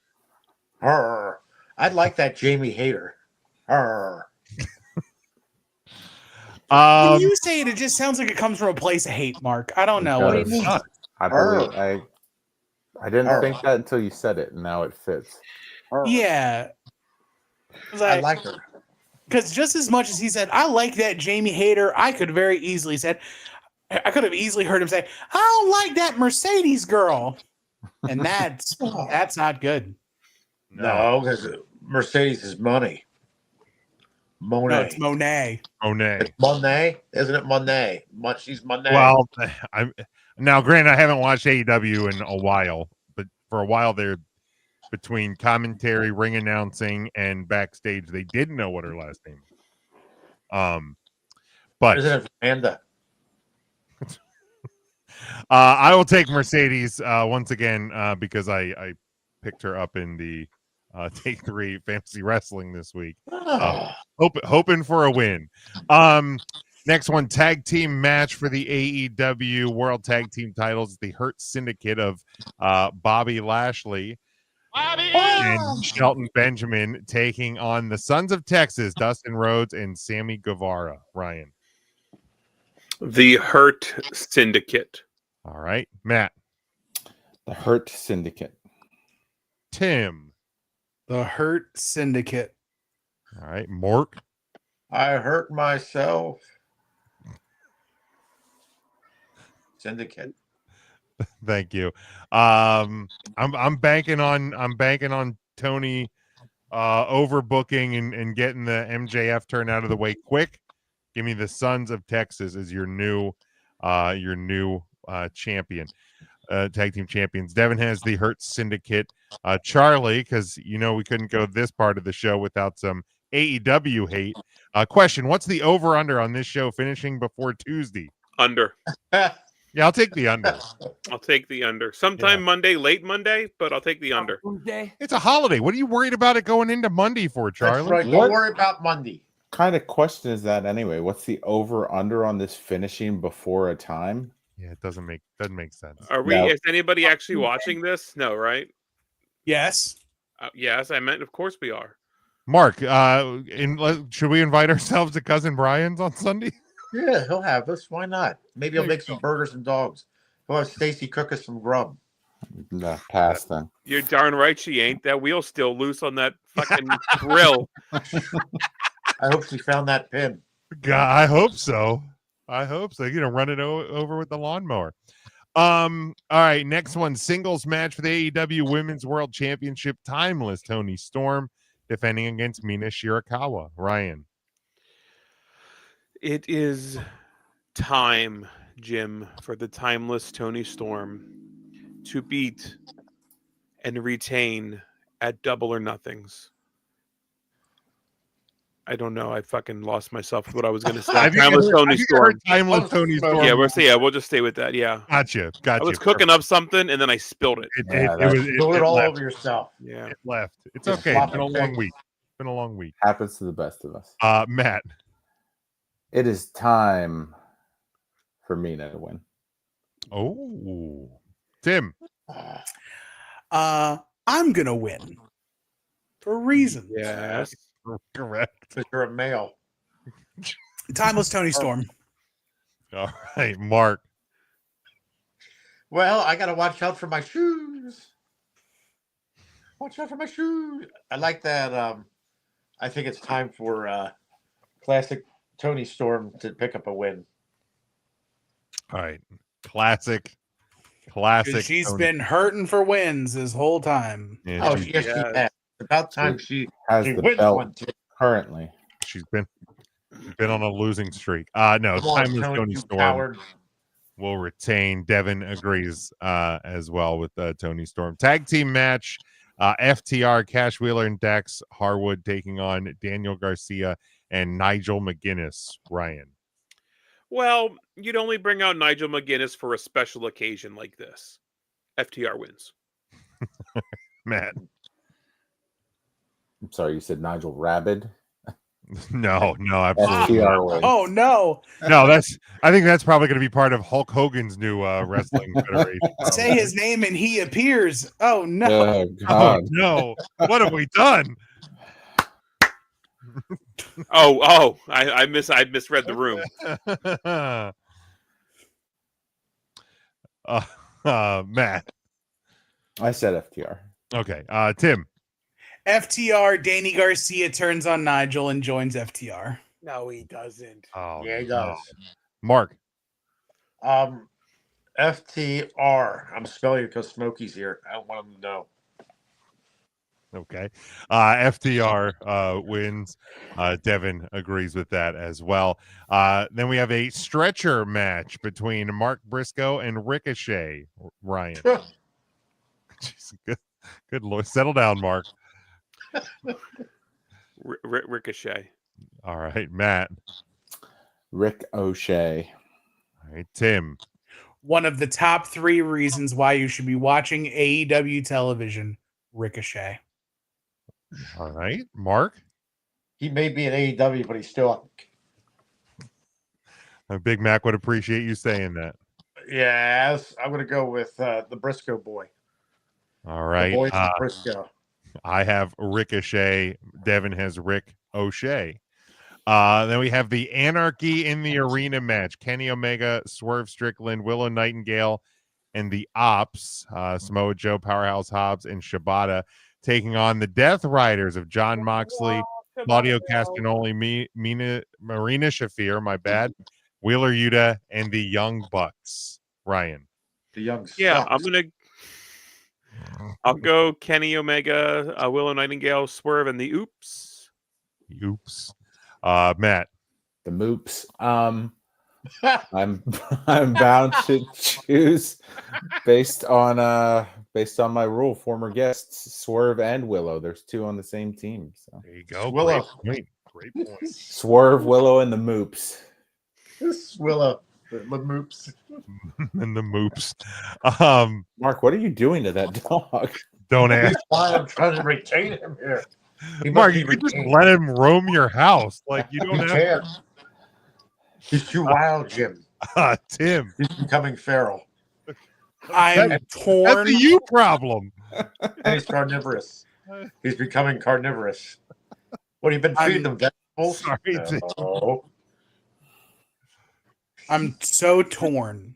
S12: I'd like that Jamie Hayter.
S10: When you say it, it just sounds like it comes from a place of hate, Mark. I don't know what it means.
S9: I believe I didn't think that until you said it, and now it fits.
S10: Yeah.
S12: I like her.
S10: Because just as much as he said, I like that Jamie Hayter, I could very easily said, I could have easily heard him say, I don't like that Mercedes girl. And that's not good.
S12: No, because Mercedes is money. Monet.
S10: No, it's Monet.
S8: Monet.
S12: It's Monet, isn't it? Monet. She's Monet.
S8: Well, I'm now. Granted, I haven't watched AEW in a while, but for a while there, between commentary, ring announcing, and backstage. They didn't know what her last name was. But
S12: Isn't it Amanda?
S8: I will take Mercedes once again because I picked her up in the Take 3 Fantasy Wrestling this week. Hoping for a win. Next one, tag team match for the AEW World Tag Team titles. The Hurt Syndicate of Bobby Lashley and Shelton Benjamin taking on the Sons of Texas, Dustin Rhodes and Sammy Guevara. Ryan.
S11: The Hurt Syndicate.
S8: All right. Matt.
S9: The Hurt Syndicate.
S8: Tim.
S10: The Hurt Syndicate.
S8: All right. Mark.
S12: I hurt myself. Syndicate.
S8: Thank you. I'm banking on Tony overbooking and getting the MJF turn out of the way quick. Give me the Sons of Texas as your new champion, tag team champions. Devin has the Hurt Syndicate. Charlie, because we couldn't go this part of the show without some AEW hate. Question: what's the over under on this show finishing before Tuesday?
S11: Under.
S8: Yeah, I'll take the under.
S11: I'll take the under. Sometime Monday, late Monday, but I'll take the under.
S8: It's a holiday. What are you worried about it going into Monday for, Charlie?
S12: That's right. Don't worry about Monday.
S9: Kind of question is that anyway? What's the over under on this finishing before a time?
S8: Yeah, it doesn't make sense.
S11: Are we? Is anybody actually watching this? No, right?
S10: Yes.
S11: Yes, I meant. Of course we are.
S8: Mark, should we invite ourselves to Cousin Brian's on Sunday?
S12: Yeah, he'll have us. Why not? Maybe he'll make some burgers and dogs. He'll have Stacy cook us some grub.
S9: No, pass then.
S11: You're darn right she ain't. That wheel's still loose on that fucking grill.
S12: I hope she found that pin.
S8: God, I hope so. Run it over with the lawnmower. All right, next one, singles match for the AEW Women's World Championship. Timeless Tony Storm defending against Mina Shirakawa. Ryan.
S11: It is time, Jim, for the timeless Tony Storm to beat and retain at Double or Nothings. I don't know. I fucking lost myself with what I was going to say. Timeless Tony Storm.
S8: Timeless Tony Storm.
S11: Yeah, we'll just stay with that. Yeah.
S8: Gotcha.
S11: I was cooking up something and then I spilled it.
S12: It all over yourself.
S11: Yeah.
S8: It left. It's okay. It's been a long week.
S9: Happens to the best of us.
S8: Matt.
S9: It is time for Mina to win.
S8: Oh, Tim.
S10: I'm gonna win for reasons.
S11: Yes,
S8: correct.
S12: Because you're a male.
S10: Timeless Tony Storm.
S8: All right, Mark.
S12: Well, I gotta watch out for my shoes. Watch out for my shoes. I like that. I think it's time for classic Tony Storm to pick up a win.
S8: All right. Classic.
S10: She's
S8: Tony.
S10: been hurting for wins this whole time.
S8: Yeah,
S12: She has. It's about time she
S9: has
S12: she
S9: the
S12: wins
S9: belt
S12: one too.
S9: currently.
S8: She's been on a losing streak. No,
S12: Come on,
S8: Timeless Tony
S12: you
S8: Storm
S12: coward.
S8: will retain. Devin agrees as well with Tony Storm. Tag team match. FTR, Cash Wheeler and Dax Harwood taking on Daniel Garcia and Nigel McGuinness. Ryan.
S11: Well, you'd only bring out Nigel McGuinness for a special occasion like this. FTR wins.
S8: Matt.
S9: I'm sorry, you said Nigel Rabid?
S8: No, absolutely.
S9: FTR wins.
S10: Oh no.
S8: No, I think that's probably going to be part of Hulk Hogan's new wrestling federation.
S10: Say his name and he appears. Oh no.
S9: Oh, God.
S8: Oh, no. What have we done?
S11: I misread the room.
S8: Matt.
S9: I said FTR.
S8: Okay. Tim.
S10: FTR, Danny Garcia turns on Nigel and joins FTR.
S11: No, he doesn't.
S8: Oh,
S12: Yeah, he does.
S8: Mark.
S12: FTR. I'm spelling it because Smokey's here. I don't want him to know.
S8: Okay. FTR wins. Devin agrees with that as well. Then we have a stretcher match between Mark Briscoe and Ricochet. Ryan. Good Lord. Settle down, Mark.
S11: Ricochet.
S8: All right, Matt.
S9: Rick O'Shea.
S8: All right, Tim.
S10: One of the top 3 reasons why you should be watching AEW television, Ricochet.
S8: All right, Mark.
S12: He may be at AEW, but he's still.
S8: Big Mac would appreciate you saying that.
S12: Yes, I'm going to go with the Briscoe boy.
S8: All right.
S12: The boys from Briscoe.
S8: I have Ricochet. Devin has Rick O'Shea. Then we have the Anarchy in the Arena match. Kenny Omega, Swerve Strickland, Willow Nightingale, and the Ops, Samoa Joe, Powerhouse Hobbs, and Shibata, taking on the Death Riders of John Moxley, Claudio Castagnoli, Marina Shafir, my bad, Wheeler Yuta, and the Young Bucks. Ryan.
S12: The Young
S11: Yeah, I'll go Kenny Omega, Willow Nightingale, Swerve, and the Oops.
S8: Oops. Matt.
S9: The Moops. I'm bound to choose based on my rule. Former guests Swerve and Willow. There's 2 on the same team. So
S8: there you go.
S12: Willow.
S8: Great point.
S9: Swerve, Willow, and the Moops.
S12: Willow, the Moops,
S8: and the Moops.
S9: Mark, what are you doing to that dog?
S8: Don't ask.
S12: Why I'm trying to retain him here.
S8: Mark, you could just let him roam your house. Like you don't have.
S12: He's too wild, Jim.
S8: Tim.
S12: He's becoming feral.
S10: I'm torn.
S8: That's a you problem.
S12: And he's carnivorous. He's becoming carnivorous. What have you been feeding him? Vegetables?
S8: Sorry,
S12: no.
S10: I'm so torn.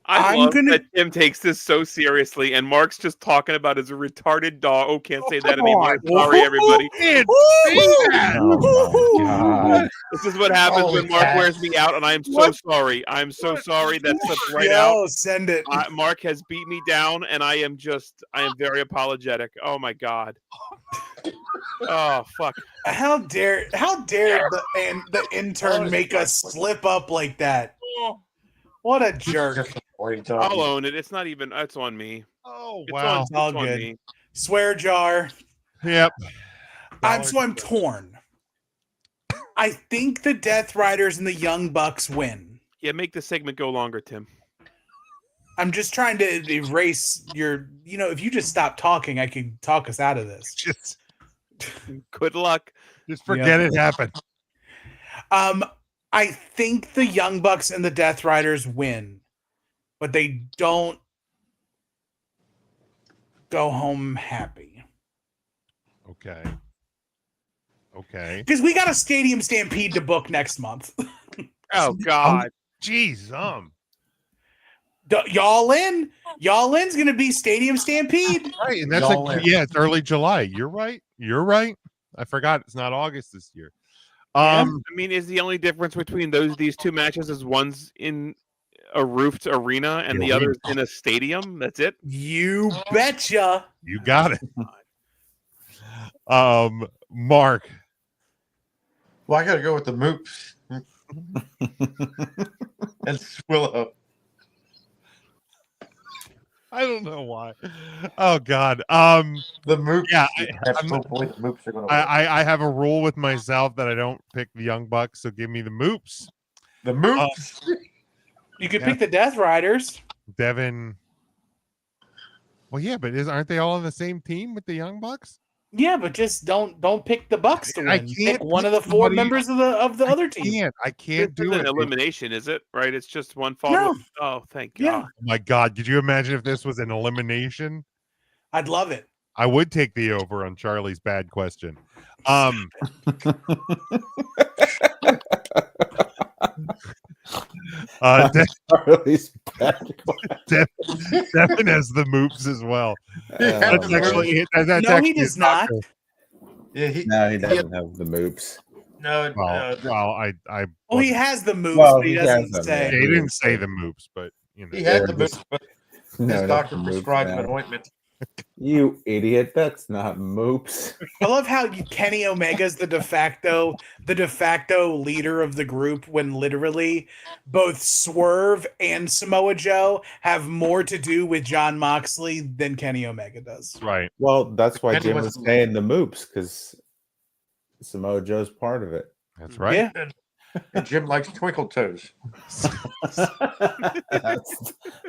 S11: I love that Tim takes this so seriously, and Mark's just talking about his retarded dog. Oh, can't say that anymore. Sorry, everybody.
S9: Oh my God.
S11: This is what happens when Mark wears me out, and I am so sorry. I'm so sorry that slipped right out.
S10: Send it.
S11: Mark has beat me down, and I am very apologetic. Oh my God. Oh fuck!
S10: How dare the intern make us slip up like that? What a jerk!
S11: I'll own it. It's not even. It's on me.
S8: Oh
S10: wow! It's all good. Me. Swear jar.
S8: Yep.
S10: I'm torn. I think the Death Riders and the Young Bucks win.
S11: Yeah, make the segment go longer, Tim.
S10: I'm just trying to erase your. If you just stop talking, I can talk us out of this.
S8: Just
S11: good luck.
S8: Just forget it happened.
S10: I think the Young Bucks and the Death Riders win, but they don't go home happy.
S8: Okay.
S10: Because we got a Stadium Stampede to book next month.
S11: Oh God.
S8: Jeez,
S10: Y'all in? Y'all in's gonna be Stadium Stampede.
S8: Right, and that's it's early July. You're right. I forgot it's not August this year.
S11: I mean, is the only difference between these 2 matches is one's in a roofed arena and the other's in a stadium? That's it?
S10: You betcha.
S8: You got it. Mark.
S12: Well, I gotta go with the Moops. And Swillow.
S8: I don't know why. Oh God.
S12: The Moops.
S8: Yeah,
S12: hopefully the Moops are gonna win.
S8: I have a rule with myself that I don't pick the Young Bucks, so give me the Moops.
S12: The Moops.
S10: You could pick the Death Riders.
S8: Devin. Well, yeah, but aren't they all on the same team with the Young Bucks?
S10: Yeah, but just don't pick the Bucks to win.
S8: I can't
S10: pick one of the 4 members of the other team.
S8: I can't do it.
S11: An elimination, is it? Right? It's just one fall.
S10: No.
S11: Oh, thank God.
S10: Yeah.
S8: Oh my God, could you imagine if this was an elimination?
S10: I'd love it.
S8: I would take the over on Charlie's bad question.
S9: Charlie's bad question.
S8: Devin has the Moops as well.
S9: That's
S8: actually
S10: he does not.
S12: Yeah, he
S9: doesn't have the Moops.
S12: No,
S8: I
S10: Oh, he has the Moops,
S9: Well,
S10: but he
S9: he
S10: doesn't
S9: has them,
S10: say.
S8: He didn't say the Moops, but
S12: he had the
S9: just-
S12: Moops, but
S9: No,
S12: his
S9: not
S12: doctor
S9: the Moops
S12: prescribed him
S9: now.
S12: an ointment.
S9: You idiot. That's not Moops.
S10: I love how Kenny Omega's the de facto leader of the group when literally both Swerve and Samoa Joe have more to do with John Moxley than Kenny Omega does.
S8: Right.
S9: Well, that's why
S12: Kenny
S9: Jim
S12: was-
S9: was saying the Moops, because Samoa Joe's part of it.
S8: That's right.
S10: Yeah.
S12: And Jim likes twinkle toes.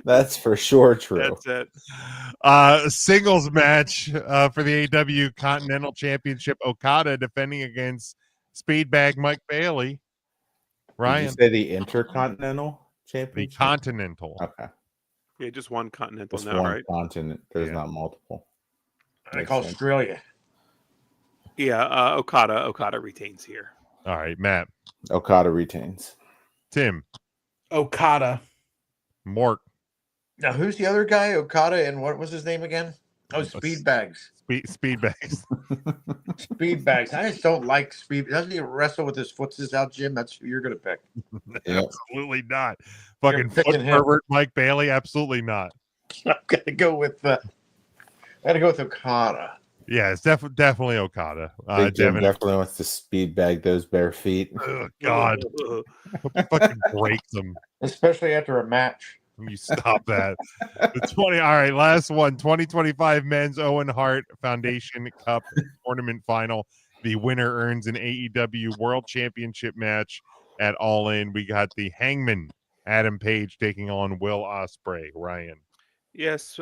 S9: That's for sure true.
S11: That's it.
S8: Singles match for the AEW Continental Championship. Okada defending against Speedbag Mike Bailey.
S9: Did
S8: Ryan,
S9: you say the Intercontinental
S8: the
S9: Championship?
S8: Continental.
S9: Okay.
S11: Yeah, just one continental
S9: Just
S11: now,
S9: one
S11: right?
S9: continent. There's
S8: Yeah.
S9: not multiple.
S12: Like
S9: Makes sense.
S12: Australia.
S11: Yeah, Okada retains here.
S8: All right, Matt,
S9: Okada retains.
S8: Tim,
S10: Okada.
S8: Mort,
S12: Now, who's the other guy? Okada, and what was his name again? Oh, Speedbags.
S8: Speedbags.
S12: Speedbags. I just don't like Speed. Doesn't he wrestle with his footsies out, Jim? That's who you're going to pick.
S9: Yeah.
S8: Absolutely not. Fucking
S12: picking
S8: foot
S12: him.
S8: pervert Mike Bailey. Absolutely not.
S12: I'm going to go with Okada.
S8: Yeah, it's definitely Okada.
S9: Big Jim
S8: Devin,
S9: definitely wants to speed bag those bare feet.
S8: oh, God, fucking breaks them.
S12: Especially after a match.
S8: You stop that. The 20. All right, last one. 2025 Men's Owen Hart Foundation Cup Tournament Final. The winner earns an AEW World Championship match at All In. We got the Hangman Adam Page taking on Will Ospreay. Ryan.
S11: Yes.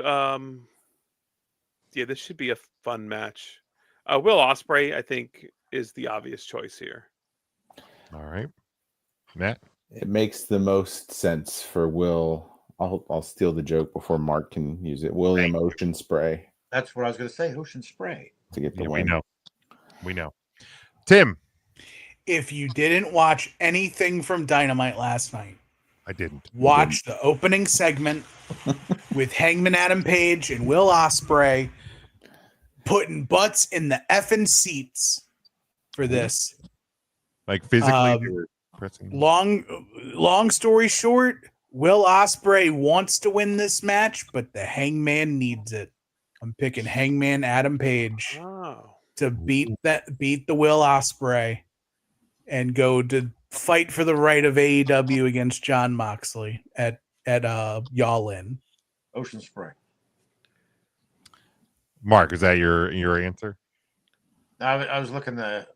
S11: Yeah, this should be a fun match. Will Ospreay, I think, is the obvious choice here.
S8: All right, Matt.
S9: It makes the most sense for Will. I'll steal the joke before Mark can use it. William Ocean Spray
S12: That's what I was going to say. Ocean Spray.
S9: to get the
S8: Yeah,
S9: win.
S8: we know. Tim.
S10: If you didn't watch anything from Dynamite last night,
S8: I didn't.
S10: watch the opening segment with Hangman Adam Page and Will Ospreay putting butts in the effing seats for this.
S8: Like physically they were pressing.
S10: Long story short, Will Ospreay wants to win this match, but the Hangman needs it. I'm picking Hangman Adam Page to beat the Will Ospreay and go to fight for the right of AEW against John Moxley at Y'all In.
S12: Ocean Spray.
S8: Mark, is that your answer?
S12: I was looking to.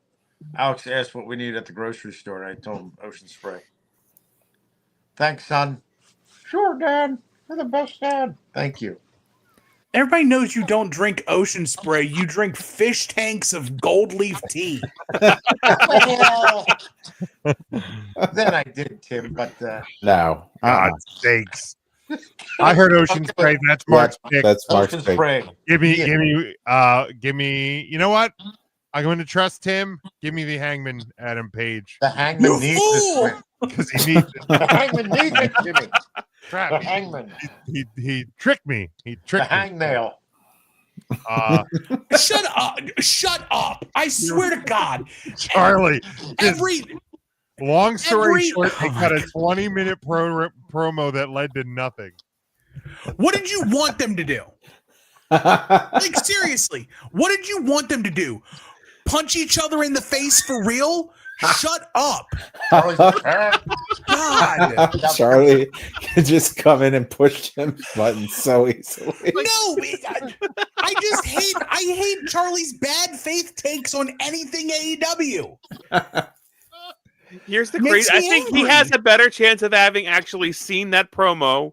S12: Alex asked what we need at the grocery store, and I told him Ocean Spray. Thanks, son. Sure, Dad. You're the best dad. Thank you.
S10: Everybody knows you don't drink Ocean Spray. You drink fish tanks of gold leaf tea.
S12: Then I did, Tim, but
S9: No.
S8: God sakes. I heard Ocean Spray. That's Mark's pick.
S9: That's Mark's
S12: Ocean
S9: pick.
S12: Spray.
S8: Give me. You know what? I'm going to trust him. Give me the Hangman Adam Page
S12: The Hangman
S10: You
S12: needs
S10: fool!
S12: this win.
S8: because he needs it.
S12: The Hangman needs it, Jimmy.
S8: Crap.
S12: The Hangman.
S8: He tricked me. He
S12: The
S8: tricked me.
S12: hangnail.
S10: Shut up! Shut up! I swear to God,
S8: Charlie.
S10: every
S8: Long story
S10: every-
S8: short, they cut a 20-minute promo that led to nothing.
S10: what did you want them to do? Like seriously, what did you want them to do? Punch each other in the face for real? Shut up!
S12: Charlie's parent.
S10: God,
S9: Charlie can just come in and push him buttons so easily.
S10: no! I just hate Charlie's bad faith takes on anything AEW.
S11: Here's the
S10: Makes
S11: great. I
S10: me
S11: think he
S10: angry.
S11: has a better chance of having actually seen that promo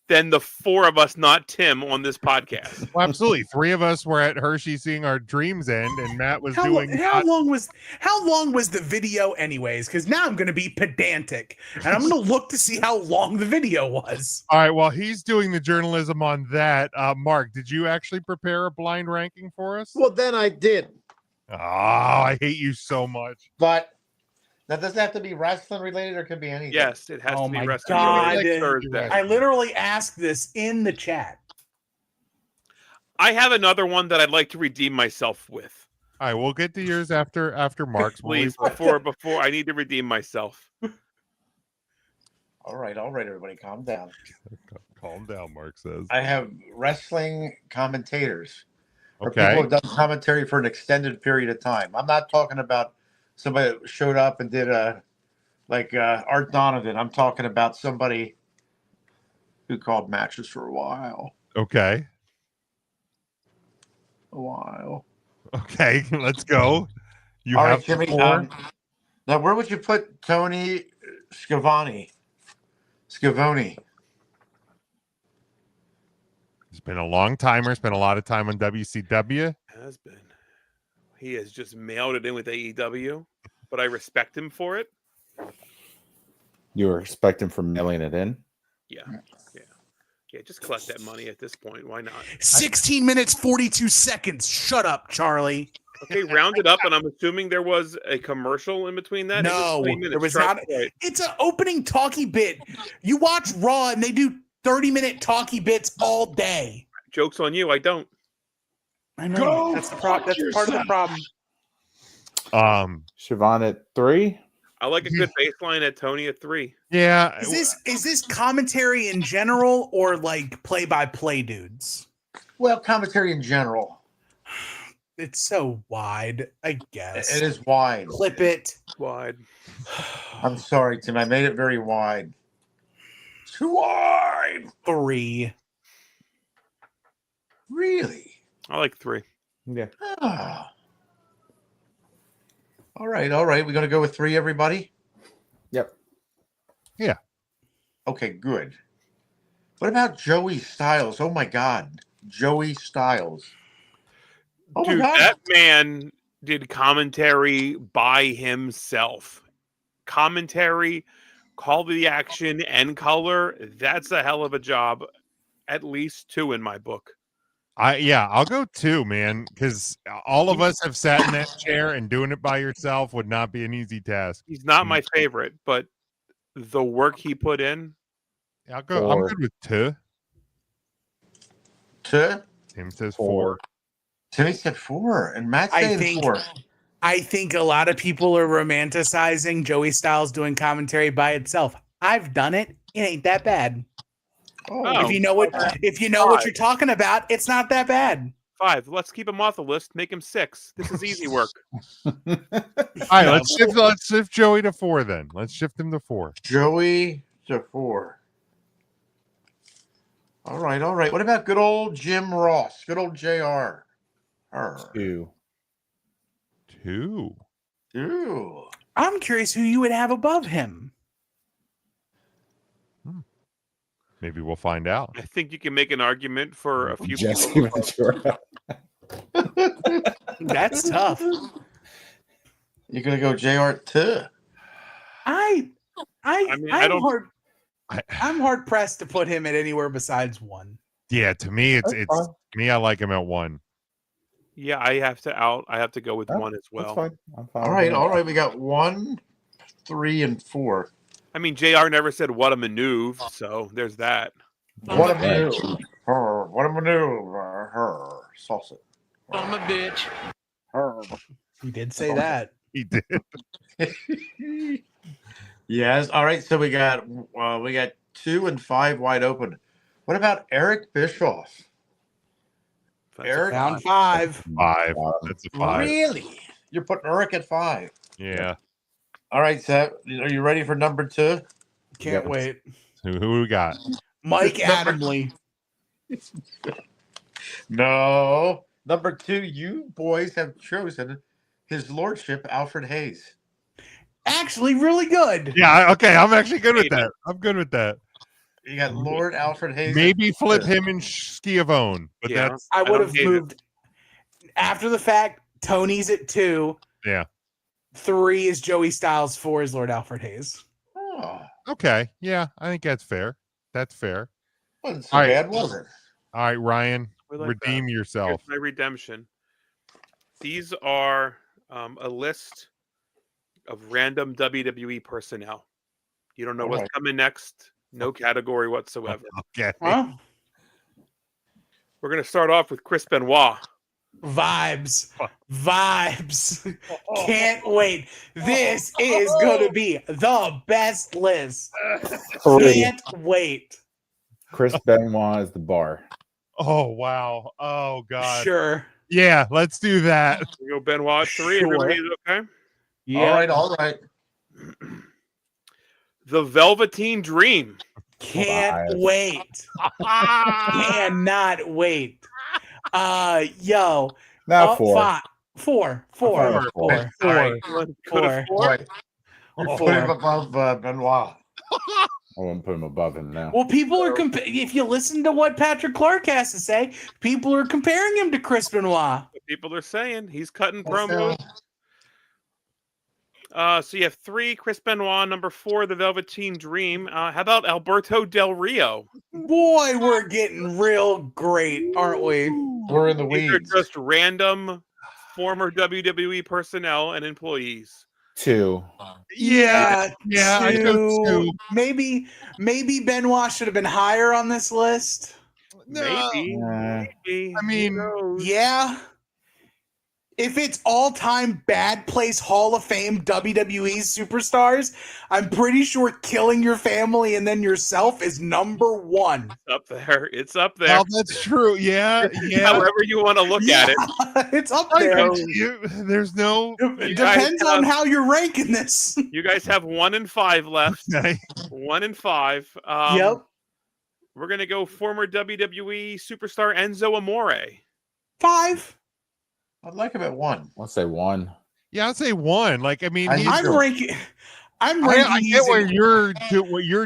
S11: than the four of us, not Tim, on this podcast.
S8: Well, absolutely. 3 of us were at Hershey seeing our dreams end, and Matt was
S10: How
S8: doing.
S10: long was the video anyways? Because now I'm going to be pedantic and I'm going to look to see how long the video was.
S8: All right. While he's doing the journalism on that, Mark, did you actually prepare a blind ranking for us?
S12: Well, then I did.
S8: Oh, I hate you so much.
S12: But now, does it have to be wrestling related or could be anything?
S11: Yes, it has
S10: Oh
S11: to be
S10: my
S11: wrestling
S10: God.
S11: related Thursday.
S10: I literally asked this in the chat.
S11: I have another one that I'd like to redeem myself with.
S8: All right, we'll get to yours after Mark's.
S11: Please, before I need to redeem myself.
S12: All right, everybody, calm down.
S8: Calm down, Mark says.
S12: I have wrestling commentators. Or
S8: Okay.
S12: people who have done commentary for an extended period of time. I'm not talking about somebody that showed up and did Art Donovan. I'm talking about somebody who called matches for a while.
S8: Okay.
S12: A while.
S8: Okay, let's go. You
S12: All
S8: have
S12: right, Jimmy.
S8: 4.
S12: Now, where would you put Tony Schiavone?
S8: He's been a long timer. Spent a lot of time on WCW.
S11: Has been. He has just mailed it in with AEW, but I respect him for it.
S9: You respect him for mailing it in?
S11: Yeah. Just collect that money at this point. Why not?
S10: 16 minutes, 42 seconds. Shut up, Charlie.
S11: Okay, round it up, and I'm assuming there was a commercial in between that.
S10: No, there was
S11: Try
S10: not.
S11: it.
S10: It's an opening talkie bit. You watch Raw, and they do 30-minute talkie bits all day.
S11: Joke's on you. I don't.
S10: I know. That's part of the problem.
S9: Siobhan at 3.
S11: I like a good baseline at Tony at 3.
S8: Yeah.
S10: Is this commentary in general or like play-by-play dudes?
S12: Well, commentary in general.
S10: It's so wide, I guess.
S12: It is wide.
S10: Clip it.
S11: Wide.
S12: I'm sorry, Tim. I made it very wide. Too wide.
S10: 3.
S12: Really?
S11: I like 3.
S9: Yeah.
S12: Ah. All right. We're going to go with 3, everybody?
S9: Yep.
S8: Yeah.
S12: Okay, good. What about Joey Styles? Oh, my God. Joey Styles. Oh,
S11: Dude,
S12: my God.
S11: that man did commentary by himself. Commentary, call to the action, and color. That's a hell of a job. At least 2 in my book.
S8: I'll go 2, man, because all of us have sat in that chair, and doing it by yourself would not be an easy task.
S11: He's not my favorite, but the work he put in.
S8: I'm good with 2.
S12: 2?
S8: Tim says 4.
S12: Timmy said 4, and Matt said 4.
S10: I think a lot of people are romanticizing Joey Styles doing commentary by itself. I've done it. It ain't that bad.
S11: Oh.
S10: If you know what you're talking about, it's not that bad.
S11: 5. Let's keep him off the list. Make him 6. This is easy work.
S8: All right, let's shift Joey to 4 then. Let's shift him to 4.
S12: Joey to 4. All right. What about good old Jim Ross? Good old JR.
S9: 2.
S8: 2.
S10: I'm curious who you would have above him.
S8: Maybe we'll find out.
S11: I think you can make an argument for a few
S9: Jesse
S11: people.
S9: Ventura.
S10: That's tough.
S12: You're gonna go JR 2.
S10: I'm
S11: don't-
S10: hard pressed to put him at anywhere besides 1.
S8: Yeah, to me, it's me. I like him at 1.
S11: Yeah, I have to go with 1 as well.
S9: That's fine. I'm fine.
S12: All right. We got 1, 3, and 4.
S11: I mean, JR never said what a maneuver, so there's that.
S12: What a maneuver. What a maneuver. Salsa.
S2: I'm a bitch.
S10: He did say that.
S8: He did.
S12: Yes. All right. So we got 2 and 5 wide open. What about Eric Bischoff? Eric
S10: Down 5.
S8: 5. That's a 5.
S12: Really? You're putting Eric at 5.
S8: Yeah.
S12: All right, Seth. Are you ready for number 2?
S10: Can't wait.
S8: Who we got?
S10: Mike Adamley.
S12: No. Number 2, you boys have chosen His Lordship Alfred Hayes.
S10: Actually, really good.
S8: Yeah. Okay. I'm actually good with that. I'm good with that.
S12: You got Lord Alfred Hayes.
S8: Maybe flip him and Schiavone, but that's.
S10: I would have moved after the fact. Tony's at 2.
S8: Yeah.
S10: 3 is Joey Styles. 4 is Lord Alfred Hayes.
S12: Oh,
S8: Okay. Yeah, I think that's fair. That's fair.
S12: wasn't so
S8: All right.
S12: bad, was it?
S8: All right, Ryan,
S11: We like
S8: redeem
S11: that.
S8: yourself.
S11: Here's my redemption. These are a list of random WWE personnel. You don't know what's coming next. No category whatsoever.
S8: Okay.
S10: Huh?
S11: We're going to start off with Chris Benoit.
S10: Vibes. Can't wait. This is going to be the best list.
S9: 3.
S10: Can't wait.
S9: Chris Benoit is the bar.
S8: Oh wow. Oh god.
S10: Sure.
S8: Yeah, let's do that.
S11: We go Benoit 3.
S10: Sure.
S11: Everybody's okay.
S10: Yeah.
S12: All right.
S11: The Velveteen Dream.
S10: Can't wait. Cannot wait. Yo.
S9: Now four.
S10: Four.
S11: All right. Put a 4.
S12: Boy, you put him above Benoit.
S9: I won't put him above him now.
S10: Well, people are if you listen to what Patrick Clark has to say, people are comparing him to Chris Benoit.
S11: People are saying he's cutting promos. So you have 3, Chris Benoit. Number 4, the Velveteen Dream. How about Alberto Del Rio?
S10: Boy, we're getting real great, aren't we?
S12: We're in the
S11: These are
S12: weeds.
S11: just random former WWE personnel and employees.
S9: 2.
S8: Yeah. I go 2.
S10: Maybe Benoit should have been higher on this list.
S11: Maybe. Maybe.
S8: I mean,
S10: Yeah. If it's all-time bad place Hall of Fame WWE superstars, I'm pretty sure killing your family and then yourself is number 1.
S11: It's up there. It's up there.
S8: well, that's true. Yeah.
S11: However you want to look at it.
S10: It's up there.
S8: There's no.
S10: It depends on how you're ranking this.
S11: You guys have 1 and 5 left.
S8: Okay.
S11: 1 and 5.
S10: Yep.
S11: We're gonna go former WWE superstar Enzo Amore.
S10: 5.
S12: I'd like him at 1.
S9: I'll say 1.
S8: Yeah, I'd say 1. Like, I mean,
S10: I'm ranking.
S8: I get
S10: these
S8: what
S10: in-
S8: you're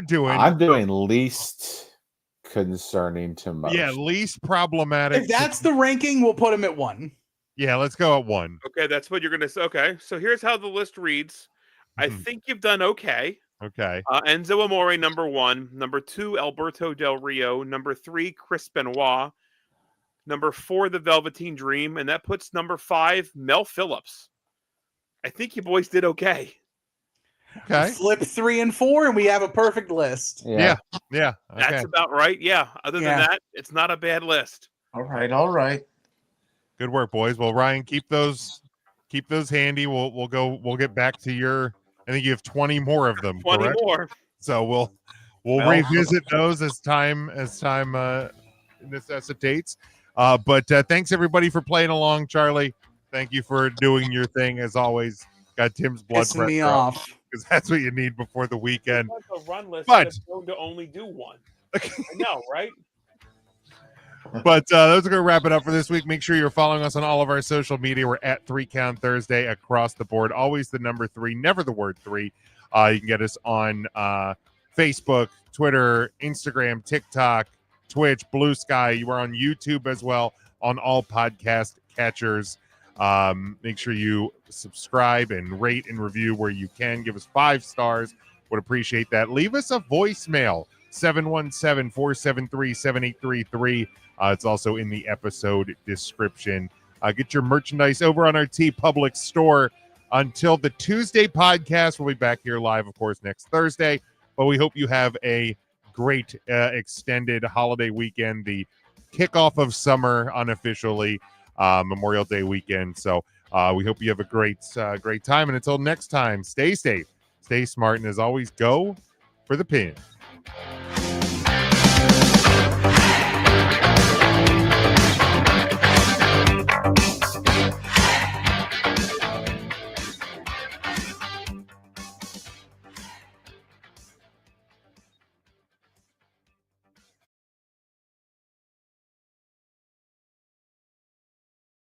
S8: doing.
S9: I'm doing least concerning to most.
S8: Yeah, least problematic.
S10: If that's the ranking, we'll put him at 1.
S8: Yeah, let's go at 1.
S11: Okay, that's what you're gonna say. Okay, so here's how the list reads. I think you've done okay.
S8: Okay.
S11: Enzo Amore, number 1. Number 2, Alberto Del Rio. Number 3, Chris Benoit. Number 4, the Velveteen Dream. And that puts number 5, Mel Phillips. I think you boys did okay.
S8: Okay.
S10: Flip 3 and 4, and we have a perfect list.
S8: Yeah. Okay.
S11: That's about right. Yeah. Other than that, it's not a bad list.
S12: All right.
S8: Good work, boys. Well, Ryan, keep those handy. We'll get back to your. I think you have 20 more of them.
S11: 20
S8: correct?
S11: more.
S8: So we'll revisit those as time necessitates. But thanks everybody for playing along, Charlie. Thank you for doing your thing as always. Got Tim's blood
S10: Pissing
S8: pressure
S10: me off
S8: because that's what you need before the weekend.
S11: A run list
S8: But
S11: that's going to only do 1. I know, right?
S8: But those are going to wrap it up for this week. Make sure you're following us on all of our social media. We're at 3 Count Thursday across the board. Always the number 3, never the word 3. You can get us on Facebook, Twitter, Instagram, TikTok, Twitch, Blue Sky. You are on YouTube as well, on all podcast catchers. Make sure you subscribe and rate and review where you can. Give us 5 stars. Would appreciate that. Leave us a voicemail, 717-473-7833. It's also in the episode description. Get your merchandise over on our TeePublic store. Until the Tuesday podcast, we'll be back here live, of course, next Thursday. But we hope you have a great extended holiday weekend, the kickoff of summer unofficially, Memorial Day weekend. So we hope you have a great time. And until next time, stay safe, stay smart, and as always, go for the pin.